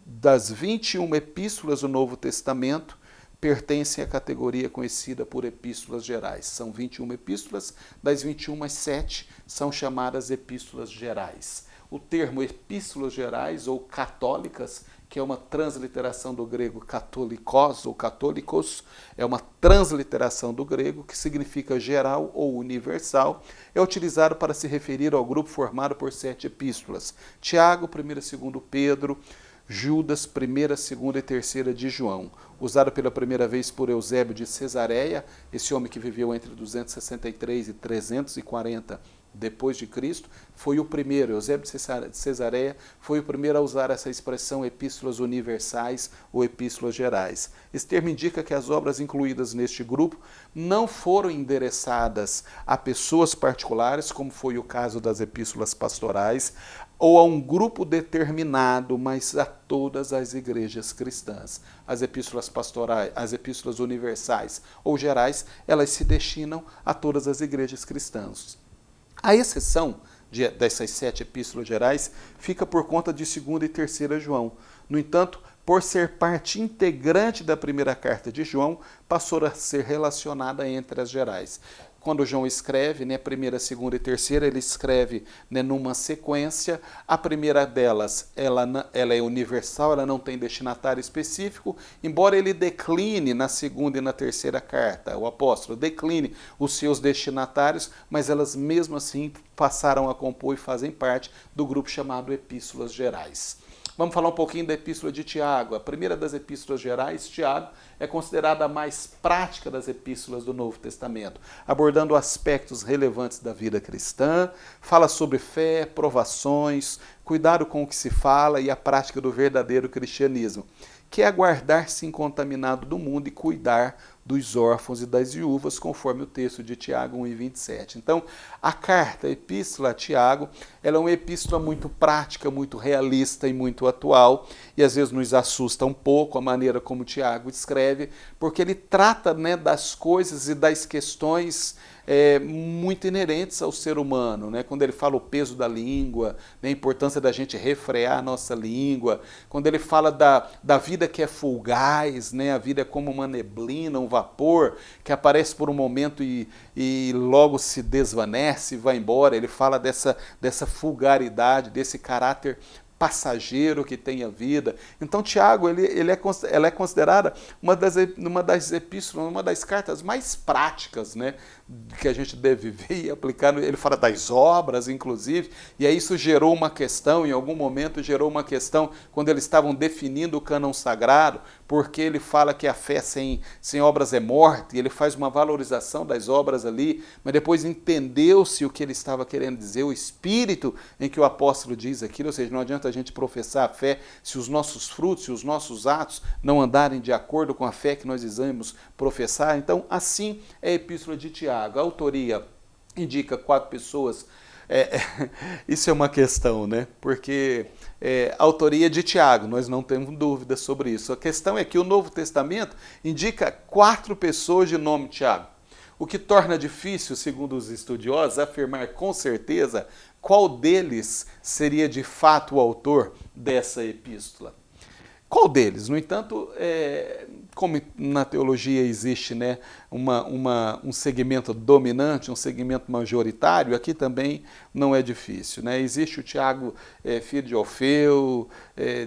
Speaker 1: das 21 epístolas do Novo Testamento pertencem à categoria conhecida por epístolas gerais. São 21 epístolas, das 21, 7 são chamadas epístolas gerais. O termo epístolas gerais ou católicas, que é uma transliteração do grego katolikos ou católicos, é uma transliteração do grego que significa geral ou universal, é utilizado para se referir ao grupo formado por 7 epístolas. Tiago, 1ª e 2ª Pedro, Judas, 1ª, 2ª e 3ª de João. Usado pela primeira vez por Eusébio de Cesareia, esse homem que viveu entre 263 e 340 depois de Cristo, foi o primeiro, Eusébio de Cesareia foi o primeiro a usar essa expressão epístolas universais ou epístolas gerais. Esse termo indica que as obras incluídas neste grupo não foram endereçadas a pessoas particulares, como foi o caso das epístolas pastorais, ou a um grupo determinado, mas a todas as igrejas cristãs. As epístolas pastorais, as epístolas universais ou gerais, elas se destinam a todas as igrejas cristãs. A exceção dessas 7 epístolas gerais fica por conta de 2ª e 3ª João. No entanto, por ser parte integrante da primeira carta de João, passou a ser relacionada entre as gerais. Quando João escreve, né, 1ª, 2ª e 3ª, ele escreve, né, numa sequência. A primeira delas, ela é universal, ela não tem destinatário específico, embora ele decline na 2ª e na 3ª carta, o apóstolo decline os seus destinatários, mas elas mesmo assim passaram a compor e fazem parte do grupo chamado Epístolas Gerais. Vamos falar um pouquinho da epístola de Tiago. A primeira das epístolas gerais, Tiago, é considerada a mais prática das epístolas do Novo Testamento, abordando aspectos relevantes da vida cristã, fala sobre fé, provações, cuidado com o que se fala e a prática do verdadeiro cristianismo, que é guardar-se incontaminado do mundo e cuidar dos órfãos e das viúvas, conforme o texto de Tiago 1,27. Então, a carta, a epístola a Tiago, ela é uma epístola muito prática, muito realista e muito atual, e às vezes nos assusta um pouco a maneira como Tiago escreve, porque ele trata, né, das coisas e das questões muito inerentes ao ser humano, né? Quando ele fala o peso da língua, né, a importância da gente refrear a nossa língua, quando ele fala da vida que é fugaz, né, a vida é como uma neblina, um vapor que aparece por um momento e logo se desvanece e vai embora. Ele fala dessa fulgaridade, desse caráter passageiro que tem a vida. Então, Tiago, ela é considerada uma das epístolas, uma das cartas mais práticas, né, que a gente deve ver e aplicar. Ele fala das obras, inclusive, e aí isso gerou uma questão, em algum momento gerou uma questão, quando eles estavam definindo o cânon sagrado, porque ele fala que a fé sem obras é morte, e ele faz uma valorização das obras ali, mas depois entendeu-se o que ele estava querendo dizer, o espírito em que o apóstolo diz aquilo, ou seja, não adianta a gente professar a fé se os nossos frutos, se os nossos atos não andarem de acordo com a fé que nós dizemos professar. Então, assim é a epístola de Tiago. A autoria indica 4 pessoas. Isso é uma questão, né? Porque a autoria de Tiago, nós não temos dúvida sobre isso. A questão é que o Novo Testamento indica 4 pessoas de nome Tiago, o que torna difícil, segundo os estudiosos, afirmar com certeza qual deles seria de fato o autor dessa epístola. Qual deles? No entanto, como na teologia existe, né, um segmento dominante, um segmento majoritário, aqui também não é difícil, né? Existe o Tiago, filho de Alfeu,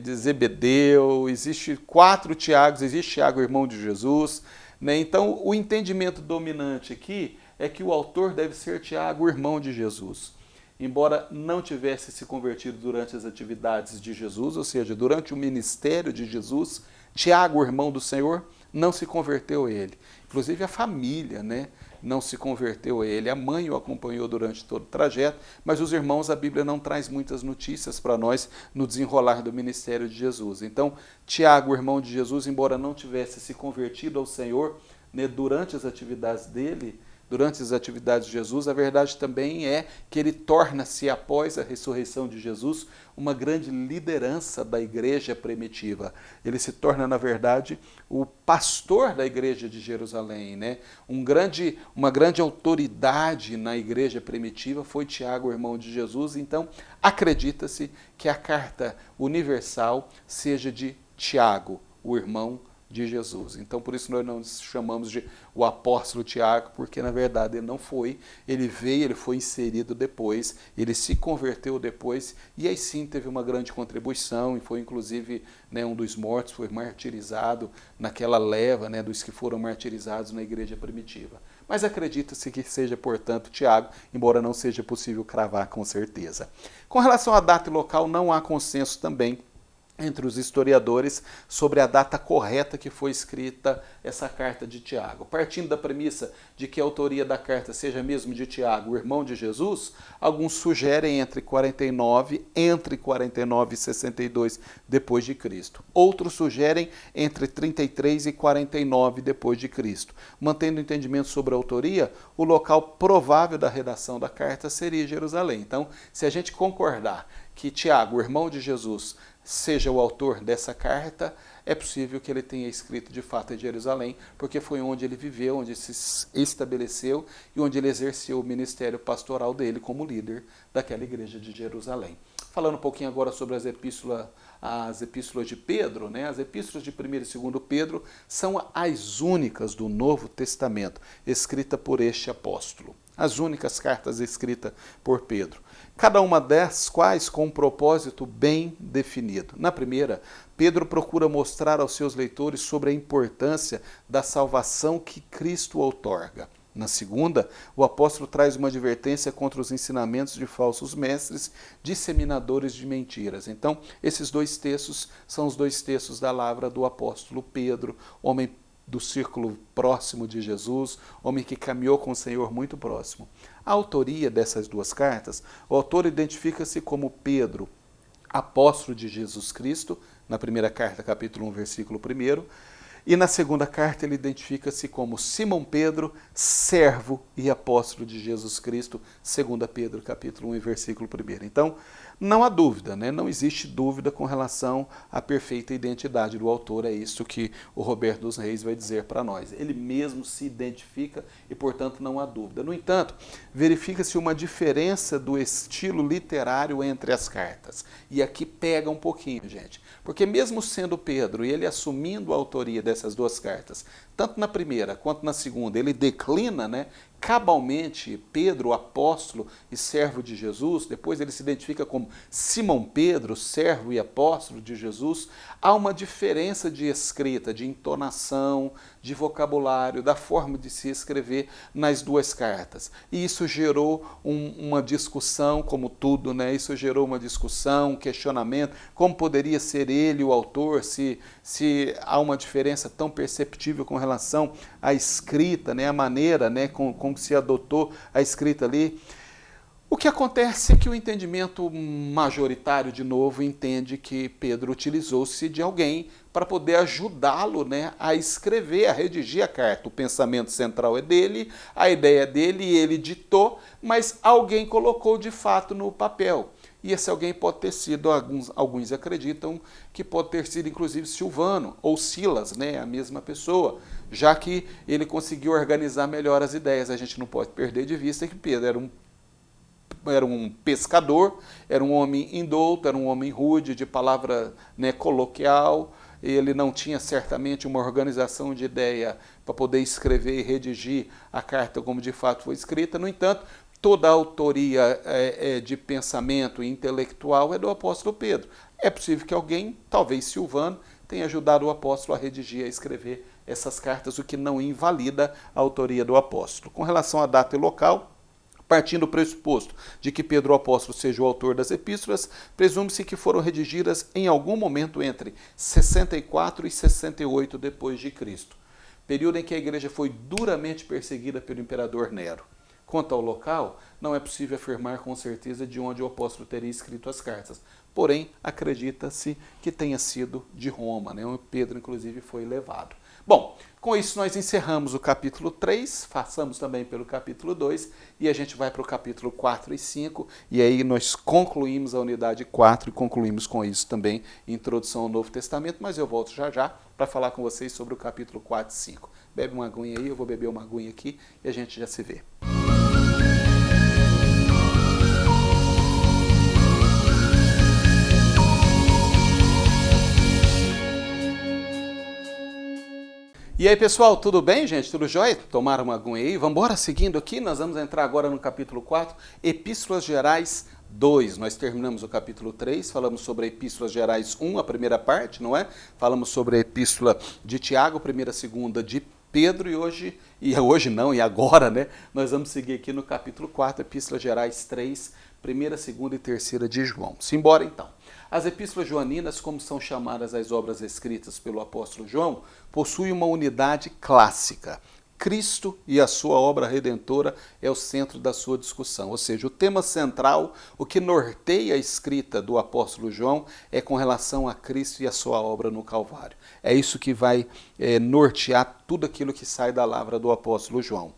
Speaker 1: de Zebedeu, existe 4 Tiagos, existe Tiago, irmão de Jesus, né? Então, o entendimento dominante aqui é que o autor deve ser Tiago, irmão de Jesus. Embora não tivesse se convertido durante as atividades de Jesus, ou seja, durante o ministério de Jesus, Tiago, irmão do Senhor, não se converteu a ele. Inclusive a família, né, não se converteu a ele. A mãe o acompanhou durante todo o trajeto, mas os irmãos, a Bíblia não traz muitas notícias para nós no desenrolar do ministério de Jesus. Então, Tiago, irmão de Jesus, embora não tivesse se convertido ao Senhor, né, durante as atividades dele, durante as atividades de Jesus, a verdade também é que ele torna-se, após a ressurreição de Jesus, uma grande liderança da igreja primitiva. Ele se torna, na verdade, o pastor da igreja de Jerusalém, né? Uma grande autoridade na igreja primitiva foi Tiago, irmão de Jesus. Então, acredita-se que a carta universal seja de Tiago, o irmão de Jesus. Então, por isso nós não chamamos de o apóstolo Tiago, porque na verdade ele não foi, ele veio, ele foi inserido depois, ele se converteu depois, e aí sim teve uma grande contribuição, e foi inclusive, né, um dos mortos, foi martirizado naquela leva, né, dos que foram martirizados na igreja primitiva. Mas acredita-se que seja, portanto, Tiago, embora não seja possível cravar com certeza. Com relação à data e local, não há consenso também entre os historiadores sobre a data correta que foi escrita essa carta de Tiago. Partindo da premissa de que a autoria da carta seja mesmo de Tiago, o irmão de Jesus, alguns sugerem entre 49 e 62 depois de Cristo. Outros sugerem entre 33 e 49 depois de Cristo. Mantendo o entendimento sobre a autoria, o local provável da redação da carta seria Jerusalém. Então, se a gente concordar que Tiago, o irmão de Jesus, seja o autor dessa carta, é possível que ele tenha escrito de fato em Jerusalém, porque foi onde ele viveu, onde se estabeleceu e onde ele exerceu o ministério pastoral dele como líder daquela igreja de Jerusalém. Falando um pouquinho agora sobre as epístolas de Pedro, né? As epístolas de 1 e 2 Pedro são as únicas do Novo Testamento escritas por este apóstolo. As únicas cartas escritas por Pedro. Cada uma das quais com um propósito bem definido. Na primeira, Pedro procura mostrar aos seus leitores sobre a importância da salvação que Cristo outorga. Na segunda, o apóstolo traz uma advertência contra os ensinamentos de falsos mestres, disseminadores de mentiras. Então, esses dois textos são os dois textos da lavra do apóstolo Pedro, homem do círculo próximo de Jesus, homem que caminhou com o Senhor muito próximo. A autoria dessas duas cartas, o autor identifica-se como Pedro, apóstolo de Jesus Cristo, na primeira carta, capítulo 1, versículo 1, e na segunda carta ele identifica-se como Simão Pedro, servo e apóstolo de Jesus Cristo, 2 Pedro, capítulo 1, versículo 1. Então, não há dúvida, né? Não existe dúvida com relação à perfeita identidade do autor, é isso que o Roberto dos Reis vai dizer para nós. Ele mesmo se identifica e, portanto, não há dúvida. No entanto, verifica-se uma diferença do estilo literário entre as cartas. E aqui pega um pouquinho, gente. Porque mesmo sendo Pedro e ele assumindo a autoria dessas duas cartas, tanto na primeira quanto na segunda, ele declina, né, cabalmente Pedro, apóstolo e servo de Jesus, depois ele se identifica como Simão Pedro, servo e apóstolo de Jesus, há uma diferença de escrita, de entonação, de vocabulário, da forma de se escrever nas duas cartas. E isso gerou uma discussão, como tudo, né? Isso gerou uma discussão, um questionamento, como poderia ser ele o autor, se há uma diferença tão perceptível com relação à escrita, né? A maneira, né, com que se adotou a escrita ali. O que acontece é que o entendimento majoritário, de novo, entende que Pedro utilizou-se de alguém para poder ajudá-lo, né, a escrever, a redigir a carta. O pensamento central é dele, a ideia é dele, e ele ditou, mas alguém colocou de fato no papel. E esse alguém pode ter sido, alguns acreditam, que pode ter sido inclusive Silvano ou Silas, né, a mesma pessoa, já que ele conseguiu organizar melhor as ideias. A gente não pode perder de vista que Pedro era um pescador, era um homem indouto, era um homem rude, de palavra, né, coloquial, ele não tinha certamente uma organização de ideia para poder escrever e redigir a carta como de fato foi escrita. No entanto, toda a autoria de pensamento intelectual é do apóstolo Pedro. É possível que alguém, talvez Silvano, tenha ajudado o apóstolo a redigir, a escrever essas cartas, o que não invalida a autoria do apóstolo. Com relação à data e local, partindo do pressuposto de que Pedro o apóstolo seja o autor das epístolas, presume-se que foram redigidas em algum momento entre 64 e 68 depois de Cristo, período em que a igreja foi duramente perseguida pelo imperador Nero. Quanto ao local, não é possível afirmar com certeza de onde o apóstolo teria escrito as cartas, porém acredita-se que tenha sido de Roma, né? Pedro inclusive foi levado. Bom, com isso nós encerramos o capítulo 3, passamos também pelo capítulo 2 e a gente vai para o capítulo 4 e 5 e aí nós concluímos a unidade 4 e concluímos com isso também a introdução ao Novo Testamento, mas eu volto já já para falar com vocês sobre o capítulo 4 e 5. Bebe uma aguinha aí, eu vou beber uma aguinha aqui e a gente já se vê. E aí, pessoal, tudo bem, gente? Tudo jóia? Tomaram uma aguinha aí? Vamos embora seguindo aqui, nós vamos entrar agora no capítulo 4, Epístolas Gerais 2. Nós terminamos o capítulo 3, falamos sobre a Epístolas Gerais 1, a primeira parte, não é? Falamos sobre a Epístola de Tiago, primeira, segunda de Pedro, e agora, né? Nós vamos seguir aqui no capítulo 4, Epístolas Gerais 3, primeira, segunda e terceira de João. Simbora então. As epístolas joaninas, como são chamadas as obras escritas pelo apóstolo João, possuem uma unidade clássica. Cristo e a sua obra redentora é o centro da sua discussão. Ou seja, o tema central, o que norteia a escrita do apóstolo João é com relação a Cristo e a sua obra no Calvário. É isso que vai nortear tudo aquilo que sai da lavra do apóstolo João.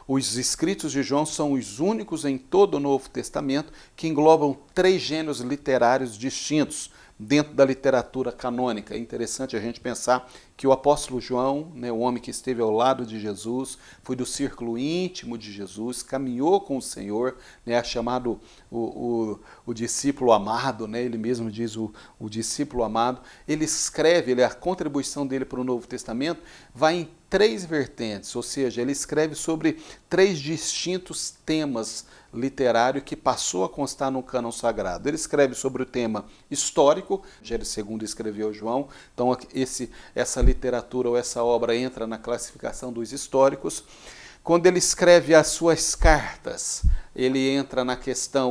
Speaker 1: Os escritos de João são os únicos em todo o Novo Testamento que englobam 3 gêneros literários distintos dentro da literatura canônica. É interessante a gente pensar que o apóstolo João, né, o homem que esteve ao lado de Jesus, foi do círculo íntimo de Jesus, caminhou com o Senhor, né, chamado o discípulo amado, né, ele mesmo diz o discípulo amado. Ele escreve, a contribuição dele para o Novo Testamento vai em 3 vertentes, ou seja, ele escreve sobre 3 distintos temas literários que passou a constar no cânon sagrado. Ele escreve sobre o tema histórico, Evangelho segundo escreveu João, então essa literatura ou essa obra entra na classificação dos históricos. Quando ele escreve as suas cartas, ele entra na questão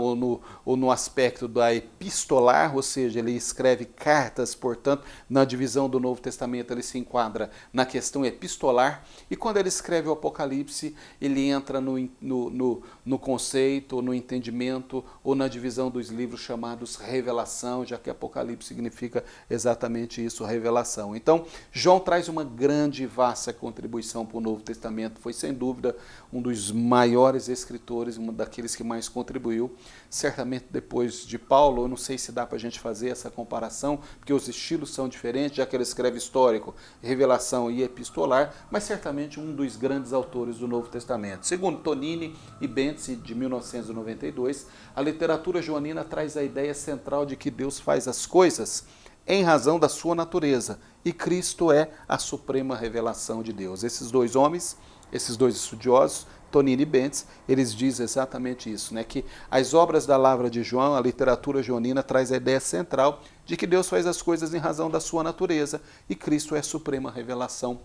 Speaker 1: ou no aspecto da epistolar, ou seja, ele escreve cartas, portanto, na divisão do Novo Testamento ele se enquadra na questão epistolar, e quando ele escreve o Apocalipse, ele entra no conceito, no entendimento, ou na divisão dos livros chamados revelação, já que Apocalipse significa exatamente isso, revelação. Então, João traz uma grande e vasta contribuição para o Novo Testamento, foi sem dúvida um dos maiores escritores, daqueles que mais contribuiu, certamente depois de Paulo. Eu não sei se dá para a gente fazer essa comparação, porque os estilos são diferentes, já que ele escreve histórico, revelação e epistolar, mas certamente um dos grandes autores do Novo Testamento. Segundo Tonini e Bentzi, de 1992, a literatura joanina traz a ideia central de que Deus faz as coisas em razão da sua natureza, e Cristo é a suprema revelação de Deus. Esses 2 homens, esses 2 estudiosos, Tonini e Bentz, eles dizem exatamente isso, né? Que as obras da lavra de João, a literatura joanina, traz a ideia central de que Deus faz as coisas em razão da sua natureza e Cristo é a suprema revelação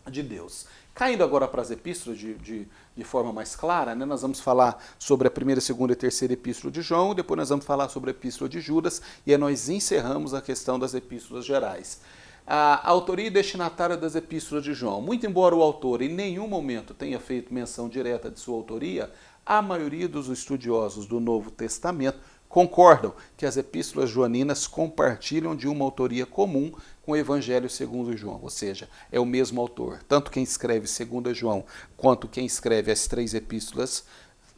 Speaker 1: de Deus. Caindo agora para as epístolas de forma mais clara, né? Nós vamos falar sobre a primeira, segunda e terceira epístola de João, depois nós vamos falar sobre a epístola de Judas e aí nós encerramos a questão das epístolas gerais. A autoria e destinatária das epístolas de João. Muito embora o autor em nenhum momento tenha feito menção direta de sua autoria, a maioria dos estudiosos do Novo Testamento concordam que as epístolas joaninas compartilham de uma autoria comum com o Evangelho segundo João, ou seja, é o mesmo autor. Tanto quem escreve segundo João quanto quem escreve as 3 epístolas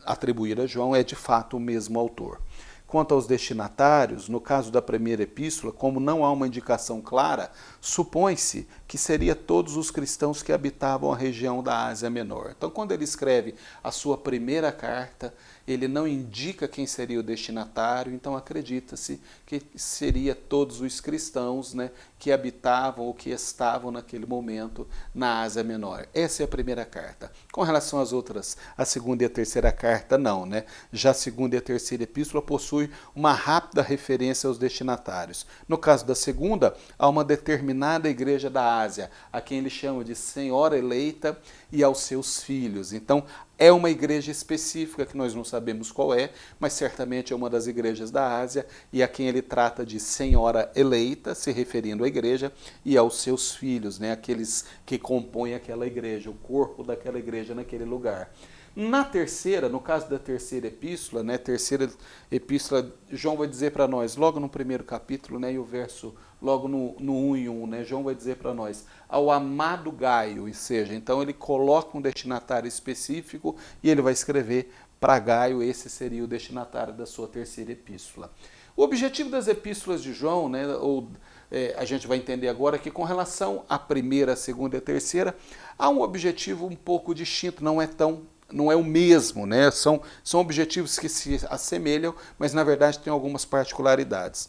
Speaker 1: atribuídas a João é de fato o mesmo autor. Quanto aos destinatários, no caso da primeira epístola, como não há uma indicação clara, supõe-se que seria todos os cristãos que habitavam a região da Ásia Menor. Então, quando ele escreve a sua primeira carta, ele não indica quem seria o destinatário, então acredita-se que seria todos os cristãos, né, que habitavam ou que estavam naquele momento na Ásia Menor. Essa é a primeira carta. Com relação às outras, a segunda e a terceira carta, não, né? Já a segunda e a terceira epístola possui uma rápida referência aos destinatários. No caso da segunda, há uma determinada igreja da Ásia, a quem ele chama de Senhora Eleita, e aos seus filhos. Então, é uma igreja específica que nós não sabemos qual é, mas certamente é uma das igrejas da Ásia e a quem ele trata de Senhora Eleita, se referindo à igreja, e aos seus filhos, né, aqueles que compõem aquela igreja, o corpo daquela igreja naquele lugar. Na terceira, no caso da terceira epístola, né, terceira epístola, João vai dizer para nós, logo no primeiro capítulo, né, e o verso, logo no 1:1, né, João vai dizer para nós, ao amado Gaio, ou seja, então ele coloca um destinatário específico e ele vai escrever para Gaio, esse seria o destinatário da sua terceira epístola. O objetivo das epístolas de João, né, a gente vai entender agora que com relação à primeira, a segunda e a terceira, há um objetivo um pouco distinto, não é o mesmo, né? São objetivos que se assemelham, mas na verdade têm algumas particularidades.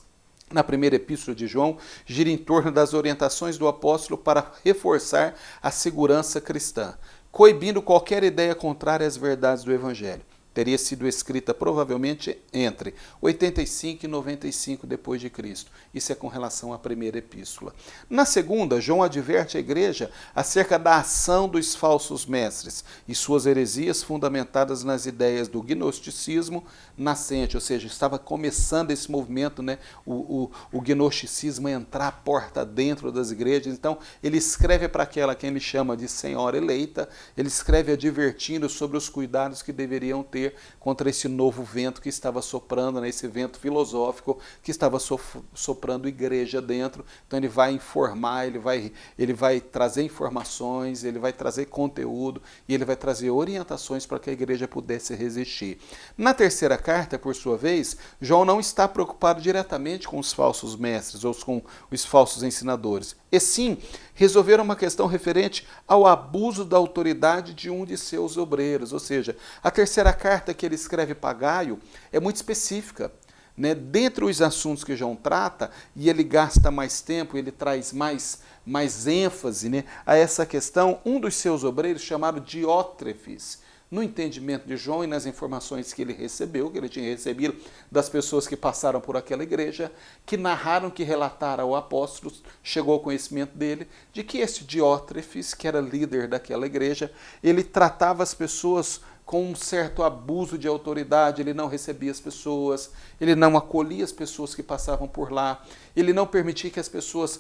Speaker 1: Na primeira epístola de João, gira em torno das orientações do apóstolo para reforçar a segurança cristã, coibindo qualquer ideia contrária às verdades do Evangelho. Teria sido escrita provavelmente entre 85 e 95 depois de Cristo. Isso é com relação à primeira epístola. Na segunda, João adverte a igreja acerca da ação dos falsos mestres e suas heresias fundamentadas nas ideias do gnosticismo nascente, ou seja, estava começando esse movimento, né, o gnosticismo a entrar a porta dentro das igrejas. Então, ele escreve para aquela que ele chama de Senhora Eleita, ele escreve advertindo sobre os cuidados que deveriam ter contra esse novo vento que estava soprando, né, esse vento filosófico que estava soprando igreja dentro. Então ele vai informar, ele vai trazer informações, ele vai trazer conteúdo e ele vai trazer orientações para que a igreja pudesse resistir. Na terceira carta, por sua vez, João não está preocupado diretamente com os falsos mestres ou com os falsos ensinadores, e sim resolver uma questão referente ao abuso da autoridade de um de seus obreiros. Ou seja, a terceira carta que ele escreve para Gaio é muito específica, né? Dentre os assuntos que João trata, e ele gasta mais tempo, ele traz mais ênfase, né, a essa questão, um dos seus obreiros, chamado Diótrefes, no entendimento de João e nas informações que ele recebeu, que ele tinha recebido das pessoas que passaram por aquela igreja, que narraram, que relataram ao apóstolo, chegou ao conhecimento dele, de que esse Diótrefes, que era líder daquela igreja, ele tratava as pessoas com um certo abuso de autoridade, ele não recebia as pessoas, ele não acolhia as pessoas que passavam por lá, ele não permitia que as pessoas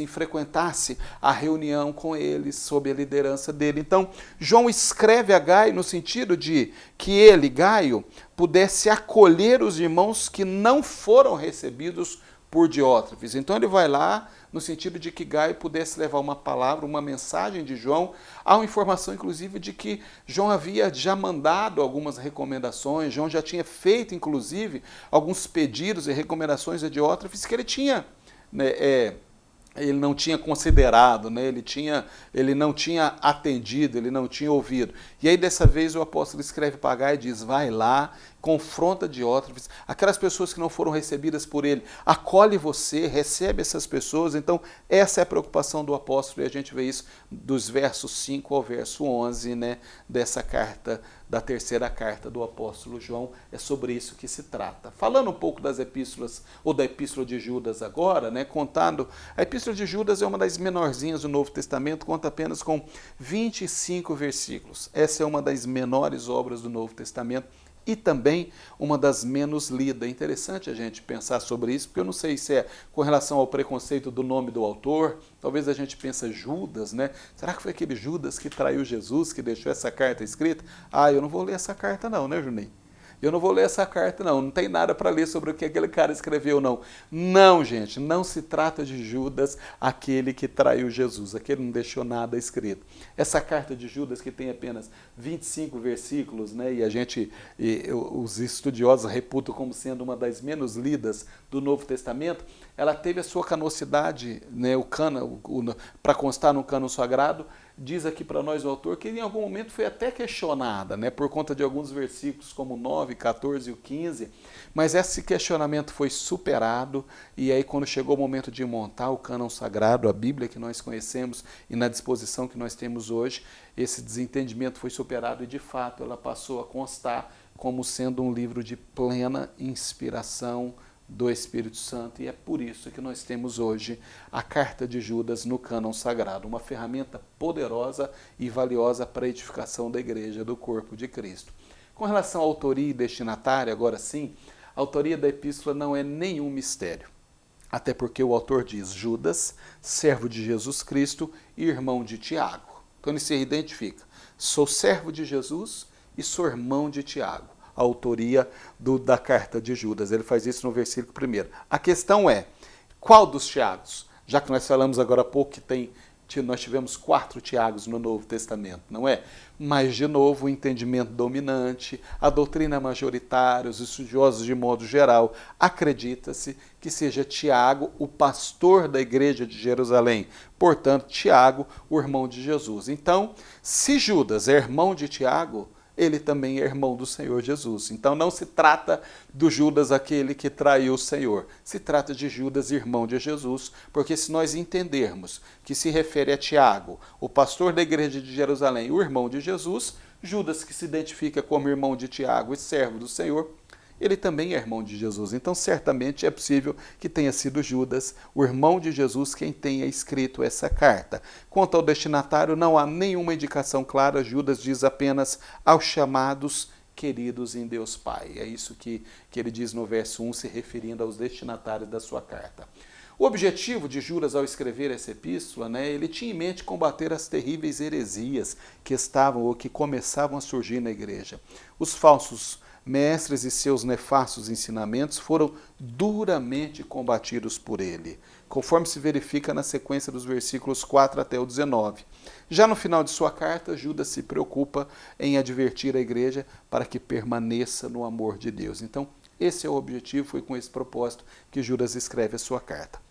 Speaker 1: frequentassem a reunião com ele, sob a liderança dele. Então, João escreve a Gaio no sentido de que ele, Gaio, pudesse acolher os irmãos que não foram recebidos por Diótrefes. Então ele vai lá no sentido de que Gaio pudesse levar uma palavra, uma mensagem de João. Há uma informação, inclusive, de que João havia já mandado algumas recomendações, João já tinha feito, inclusive, alguns pedidos e recomendações a Diótrefes que ele tinha, né, ele não tinha considerado, né? Ele não tinha atendido, ele não tinha ouvido. E aí, dessa vez, o apóstolo escreve para Gaio e diz, vai lá, confronta Diótrefes, aquelas pessoas que não foram recebidas por ele, acolhe você, recebe essas pessoas. Então, essa é a preocupação do apóstolo, e a gente vê isso dos versos 5 ao verso 11, né, dessa carta, da terceira carta do apóstolo João. É sobre isso que se trata. Falando um pouco das epístolas, ou da epístola de Judas agora, né, contando, a epístola de Judas é uma das menorzinhas do Novo Testamento, conta apenas com 25 versículos. Essa é uma das menores obras do Novo Testamento, e também uma das menos lidas. É interessante a gente pensar sobre isso, porque eu não sei se é com relação ao preconceito do nome do autor, talvez a gente pense Judas, né? Será que foi aquele Judas que traiu Jesus, que deixou essa carta escrita? Eu não vou ler essa carta não, né, Juninho? eu não vou ler essa carta não tem nada para ler sobre o que aquele cara escreveu não. Não, gente, não se trata de Judas, aquele que traiu Jesus, aquele não deixou nada escrito. Essa carta de Judas, que tem apenas 25 versículos, né, os estudiosos reputam como sendo uma das menos lidas do Novo Testamento, ela teve a sua canocidade, né, para constar no cânon sagrado. Diz aqui para nós o autor que em algum momento foi até questionada, né, por conta de alguns versículos como 9, 14 e o 15, mas esse questionamento foi superado, e aí quando chegou o momento de montar o cânon sagrado, a Bíblia que nós conhecemos e na disposição que nós temos hoje, esse desentendimento foi superado e de fato ela passou a constar como sendo um livro de plena inspiração do Espírito Santo, e é por isso que nós temos hoje a Carta de Judas no cânon sagrado, uma ferramenta poderosa e valiosa para a edificação da igreja, do corpo de Cristo. Com relação à autoria e destinatário, agora sim, a autoria da epístola não é nenhum mistério, até porque o autor diz Judas, servo de Jesus Cristo e irmão de Tiago. Então ele se identifica, sou servo de Jesus e sou irmão de Tiago. A autoria da carta de Judas. Ele faz isso no versículo 1. A questão é, qual dos Tiagos? Já que nós falamos agora há pouco que nós tivemos 4 Tiagos no Novo Testamento, não é? Mas, de novo, o entendimento dominante, a doutrina majoritária, os estudiosos de modo geral, acredita-se que seja Tiago, o pastor da igreja de Jerusalém. Portanto, Tiago, o irmão de Jesus. Então, se Judas é irmão de Tiago, ele também é irmão do Senhor Jesus. Então não se trata do Judas, aquele que traiu o Senhor. Se trata de Judas, irmão de Jesus, porque se nós entendermos que se refere a Tiago, o pastor da igreja de Jerusalém, o irmão de Jesus, Judas, que se identifica como irmão de Tiago e servo do Senhor, ele também é irmão de Jesus. Então, certamente é possível que tenha sido Judas, o irmão de Jesus, quem tenha escrito essa carta. Quanto ao destinatário, não há nenhuma indicação clara. Judas diz apenas aos chamados queridos em Deus Pai. É isso que ele diz no verso 1, se referindo aos destinatários da sua carta. O objetivo de Judas ao escrever essa epístola, né, ele tinha em mente combater as terríveis heresias que estavam ou que começavam a surgir na igreja. Os falsos mestres e seus nefastos ensinamentos foram duramente combatidos por ele, conforme se verifica na sequência dos versículos 4 até o 19. Já no final de sua carta, Judas se preocupa em advertir a igreja para que permaneça no amor de Deus. Então, esse é o objetivo, foi com esse propósito que Judas escreve a sua carta.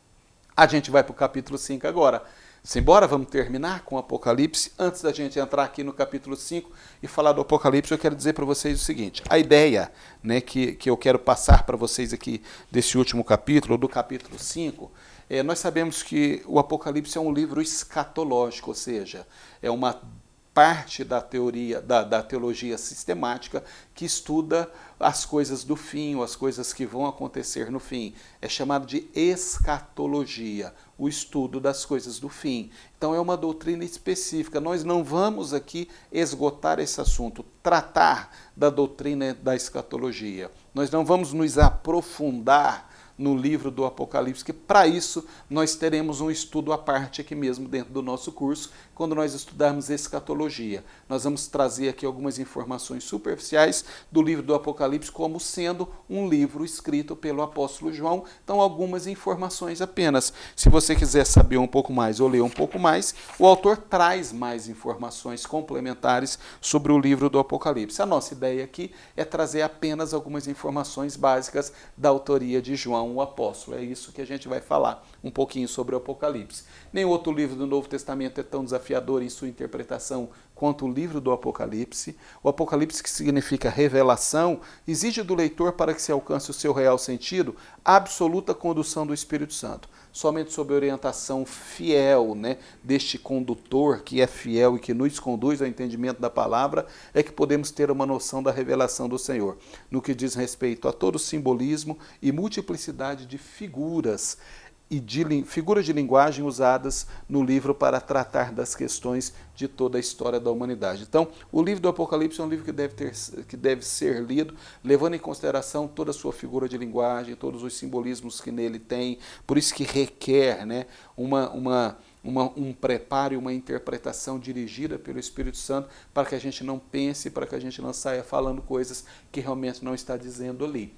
Speaker 1: A gente vai para o capítulo 5 agora. Simbora, vamos terminar com o Apocalipse. Antes da gente entrar aqui no capítulo 5 e falar do Apocalipse, eu quero dizer para vocês o seguinte. A ideia, né, que eu quero passar para vocês aqui desse último capítulo, do capítulo 5, nós sabemos que o Apocalipse é um livro escatológico, ou seja, é uma parte da teoria, da teologia sistemática que estuda as coisas do fim, ou as coisas que vão acontecer no fim. É chamado de escatologia, o estudo das coisas do fim. Então é uma doutrina específica. Nós não vamos aqui esgotar esse assunto, tratar da doutrina da escatologia. Nós não vamos nos aprofundar no livro do Apocalipse, que para isso nós teremos um estudo à parte aqui mesmo dentro do nosso curso, quando nós estudarmos escatologia. Nós vamos trazer aqui algumas informações superficiais do livro do Apocalipse, como sendo um livro escrito pelo apóstolo João, então algumas informações apenas. Se você quiser saber um pouco mais ou ler um pouco mais, o autor traz mais informações complementares sobre o livro do Apocalipse. A nossa ideia aqui é trazer apenas algumas informações básicas da autoria de João, o apóstolo. É isso que a gente vai falar um pouquinho sobre o Apocalipse. Nenhum outro livro do Novo Testamento é tão desafiador em sua interpretação quanto o livro do Apocalipse. O Apocalipse, que significa revelação, exige do leitor, para que se alcance o seu real sentido, a absoluta condução do Espírito Santo. Somente sob orientação fiel, né, deste condutor que é fiel e que nos conduz ao entendimento da palavra, é que podemos ter uma noção da revelação do Senhor, no que diz respeito a todo o simbolismo e multiplicidade de figuras figuras de linguagem usadas no livro para tratar das questões de toda a história da humanidade. Então, o livro do Apocalipse é um livro que deve ser lido, levando em consideração toda a sua figura de linguagem, todos os simbolismos que nele tem, por isso que requer, né, uma um preparo e uma interpretação dirigida pelo Espírito Santo para que a gente não pense, para que a gente não saia falando coisas que realmente não está dizendo ali.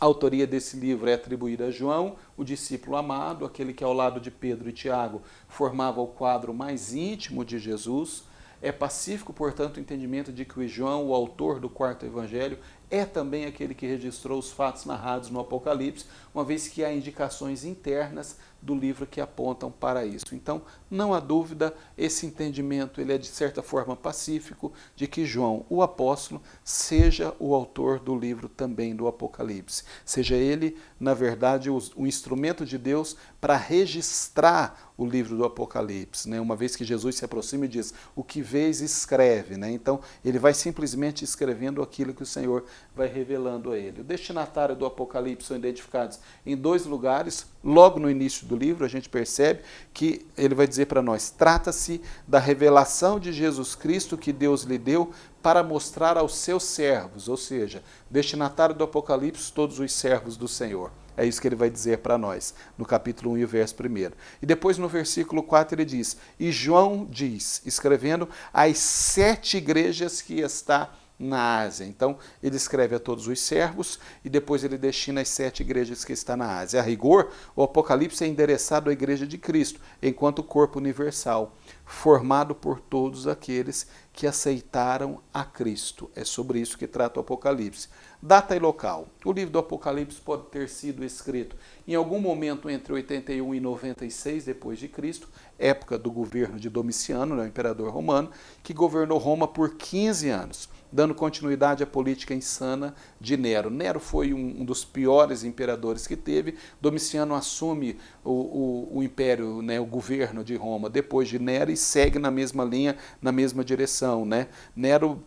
Speaker 1: A autoria desse livro é atribuída a João, o discípulo amado, aquele que ao lado de Pedro e Tiago formava o quadro mais íntimo de Jesus. É pacífico, portanto, o entendimento de que o João, o autor do quarto evangelho, é também aquele que registrou os fatos narrados no Apocalipse, uma vez que há indicações internas do livro que apontam para isso. Então, não há dúvida, esse entendimento ele é de certa forma pacífico de que João, o apóstolo, seja o autor do livro também do Apocalipse. Seja ele, na verdade, o instrumento de Deus para registrar o livro do Apocalipse, né? Uma vez que Jesus se aproxima e diz, o que vês, escreve, né? Então, ele vai simplesmente escrevendo aquilo que o Senhor vai revelando a ele. O destinatário do Apocalipse são identificados em 2 lugares. Logo no início do livro, a gente percebe que ele vai dizer para nós, trata-se da revelação de Jesus Cristo que Deus lhe deu para mostrar aos seus servos, ou seja, destinatário do Apocalipse, todos os servos do Senhor. É isso que ele vai dizer para nós, no capítulo 1 e o verso 1. E depois no versículo 4 ele diz, e João diz, escrevendo às 7 igrejas que está na Ásia. Então, ele escreve a todos os servos e depois ele destina as 7 igrejas que está na Ásia. A rigor, o Apocalipse é endereçado à igreja de Cristo, enquanto corpo universal, formado por todos aqueles que aceitaram a Cristo. É sobre isso que trata o Apocalipse. Data e local. O livro do Apocalipse pode ter sido escrito em algum momento entre 81 e 96 depois de Cristo, época do governo de Domiciano, o imperador romano, que governou Roma por 15 anos, dando continuidade à política insana de Nero. Nero foi um dos piores imperadores que teve. Domiciano assume o império, né, o governo de Roma depois de Nero e segue na mesma linha, na mesma direção, né? Nero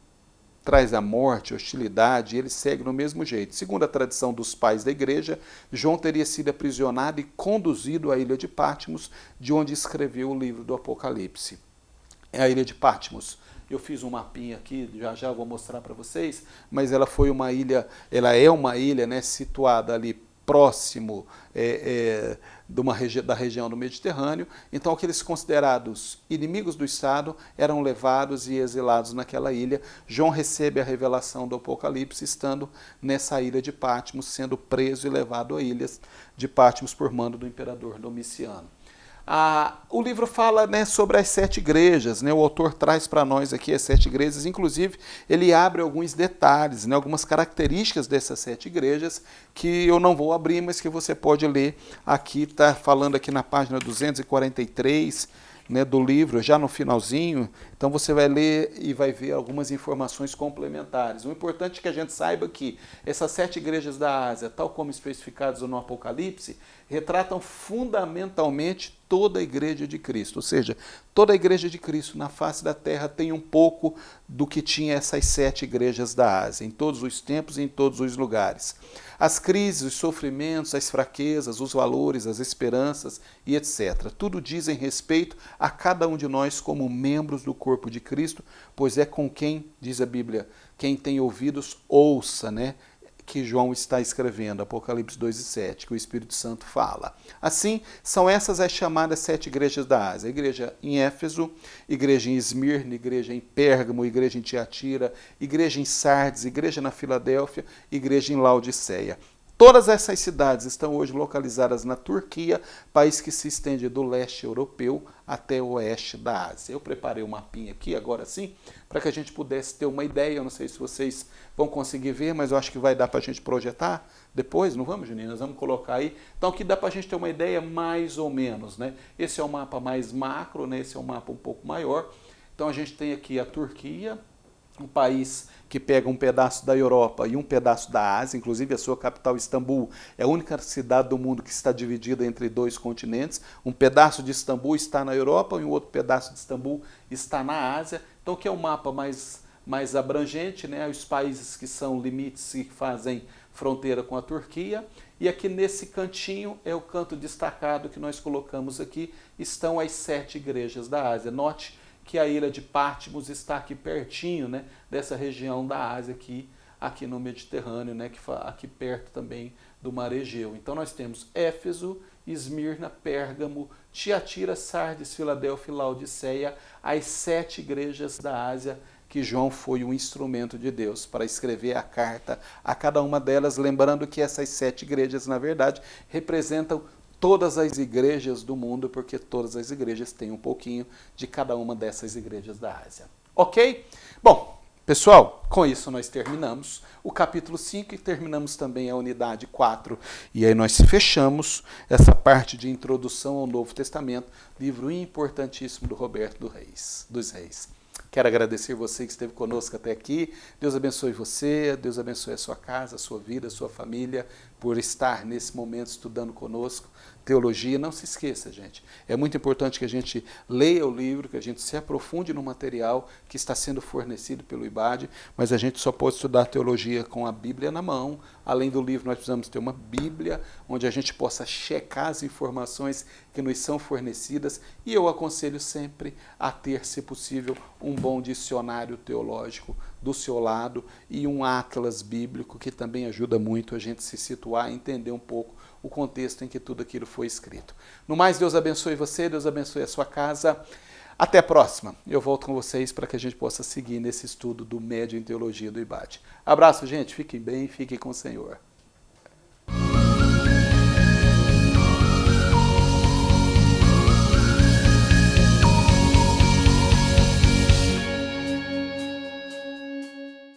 Speaker 1: traz a morte, hostilidade, e ele segue no mesmo jeito. Segundo a tradição dos pais da igreja, João teria sido aprisionado e conduzido à ilha de Patmos, de onde escreveu o livro do Apocalipse. É a ilha de Patmos. Eu fiz um mapinha aqui, já vou mostrar para vocês, mas ela foi uma ilha, ela é uma ilha, né, situada ali próximo da região do Mediterrâneo. Então, aqueles considerados inimigos do Estado eram levados e exilados naquela ilha. João recebe a revelação do Apocalipse estando nessa ilha de Patmos, sendo preso e levado à ilha de Patmos por mando do imperador Domiciano. O livro fala, né, sobre as 7 igrejas, né? O autor traz para nós aqui as 7 igrejas, inclusive ele abre alguns detalhes, né, algumas características dessas 7 igrejas que eu não vou abrir, mas que você pode ler aqui, está falando aqui na página 243, né, do livro, já no finalzinho. Então você vai ler e vai ver algumas informações complementares. O importante é que a gente saiba que essas 7 igrejas da Ásia, tal como especificadas no Apocalipse, retratam fundamentalmente toda a igreja de Cristo. Ou seja, toda a igreja de Cristo na face da terra tem um pouco do que tinha essas 7 igrejas da Ásia, em todos os tempos e em todos os lugares. As crises, os sofrimentos, as fraquezas, os valores, as esperanças e etc. Tudo dizem respeito a cada um de nós como membros do corpo de Cristo, pois é com quem, diz a Bíblia, quem tem ouvidos, ouça, né? Que João está escrevendo, Apocalipse 2 e 7, que o Espírito Santo fala. Assim, são essas as chamadas 7 igrejas da Ásia. A igreja em Éfeso, igreja em Esmirna, igreja em Pérgamo, igreja em Tiatira, igreja em Sardes, igreja na Filadélfia, igreja em Laodiceia. Todas essas cidades estão hoje localizadas na Turquia, país que se estende do leste europeu até o oeste da Ásia. Eu preparei um mapinha aqui, agora sim, para que a gente pudesse ter uma ideia. Eu não sei se vocês vão conseguir ver, mas eu acho que vai dar para a gente projetar depois, não vamos, Juninho? Nós vamos colocar aí. Então aqui dá para a gente ter uma ideia mais ou menos, né? Esse é o mapa mais macro, né? Esse é um mapa um pouco maior. Então a gente tem aqui a Turquia, um país que pega um pedaço da Europa e um pedaço da Ásia, inclusive a sua capital, Istambul, é a única cidade do mundo que está dividida entre 2 continentes. Um pedaço de Istambul está na Europa e um outro pedaço de Istambul está na Ásia. Então, aqui é um mapa mais abrangente, né? Os países que são limites e que fazem fronteira com a Turquia. E aqui nesse cantinho é o canto destacado que nós colocamos aqui, estão as 7 igrejas da Ásia. Note que a ilha de Patmos está aqui pertinho, né, dessa região da Ásia aqui, aqui no Mediterrâneo, né, aqui perto também do Mar Egeu. Então nós temos Éfeso, Esmirna, Pérgamo, Tiatira, Sardes, Filadélfia e Laodiceia, as 7 igrejas da Ásia, que João foi um instrumento de Deus para escrever a carta a cada uma delas, lembrando que essas 7 igrejas, na verdade, representam todas as igrejas do mundo, porque todas as igrejas têm um pouquinho de cada uma dessas igrejas da Ásia. Ok? Bom, pessoal, com isso nós terminamos o capítulo 5 e terminamos também a unidade 4. E aí nós fechamos essa parte de introdução ao Novo Testamento, livro importantíssimo do Roberto dos Reis. Quero agradecer você que esteve conosco até aqui. Deus abençoe você, Deus abençoe a sua casa, a sua vida, a sua família, por estar nesse momento estudando conosco teologia. Não se esqueça, gente, é muito importante que a gente leia o livro, que a gente se aprofunde no material que está sendo fornecido pelo IBAD, mas a gente só pode estudar teologia com a Bíblia na mão. Além do livro, nós precisamos ter uma Bíblia onde a gente possa checar as informações que nos são fornecidas, e eu aconselho sempre a ter, se possível, um bom dicionário teológico do seu lado e um atlas bíblico, que também ajuda muito a gente se situar e entender um pouco o contexto em que tudo aquilo foi escrito. No mais, Deus abençoe você, Deus abençoe a sua casa. Até a próxima. Eu volto com vocês para que a gente possa seguir nesse estudo do Médio em Teologia do IBAD. Abraço, gente. Fiquem bem, fiquem com o Senhor.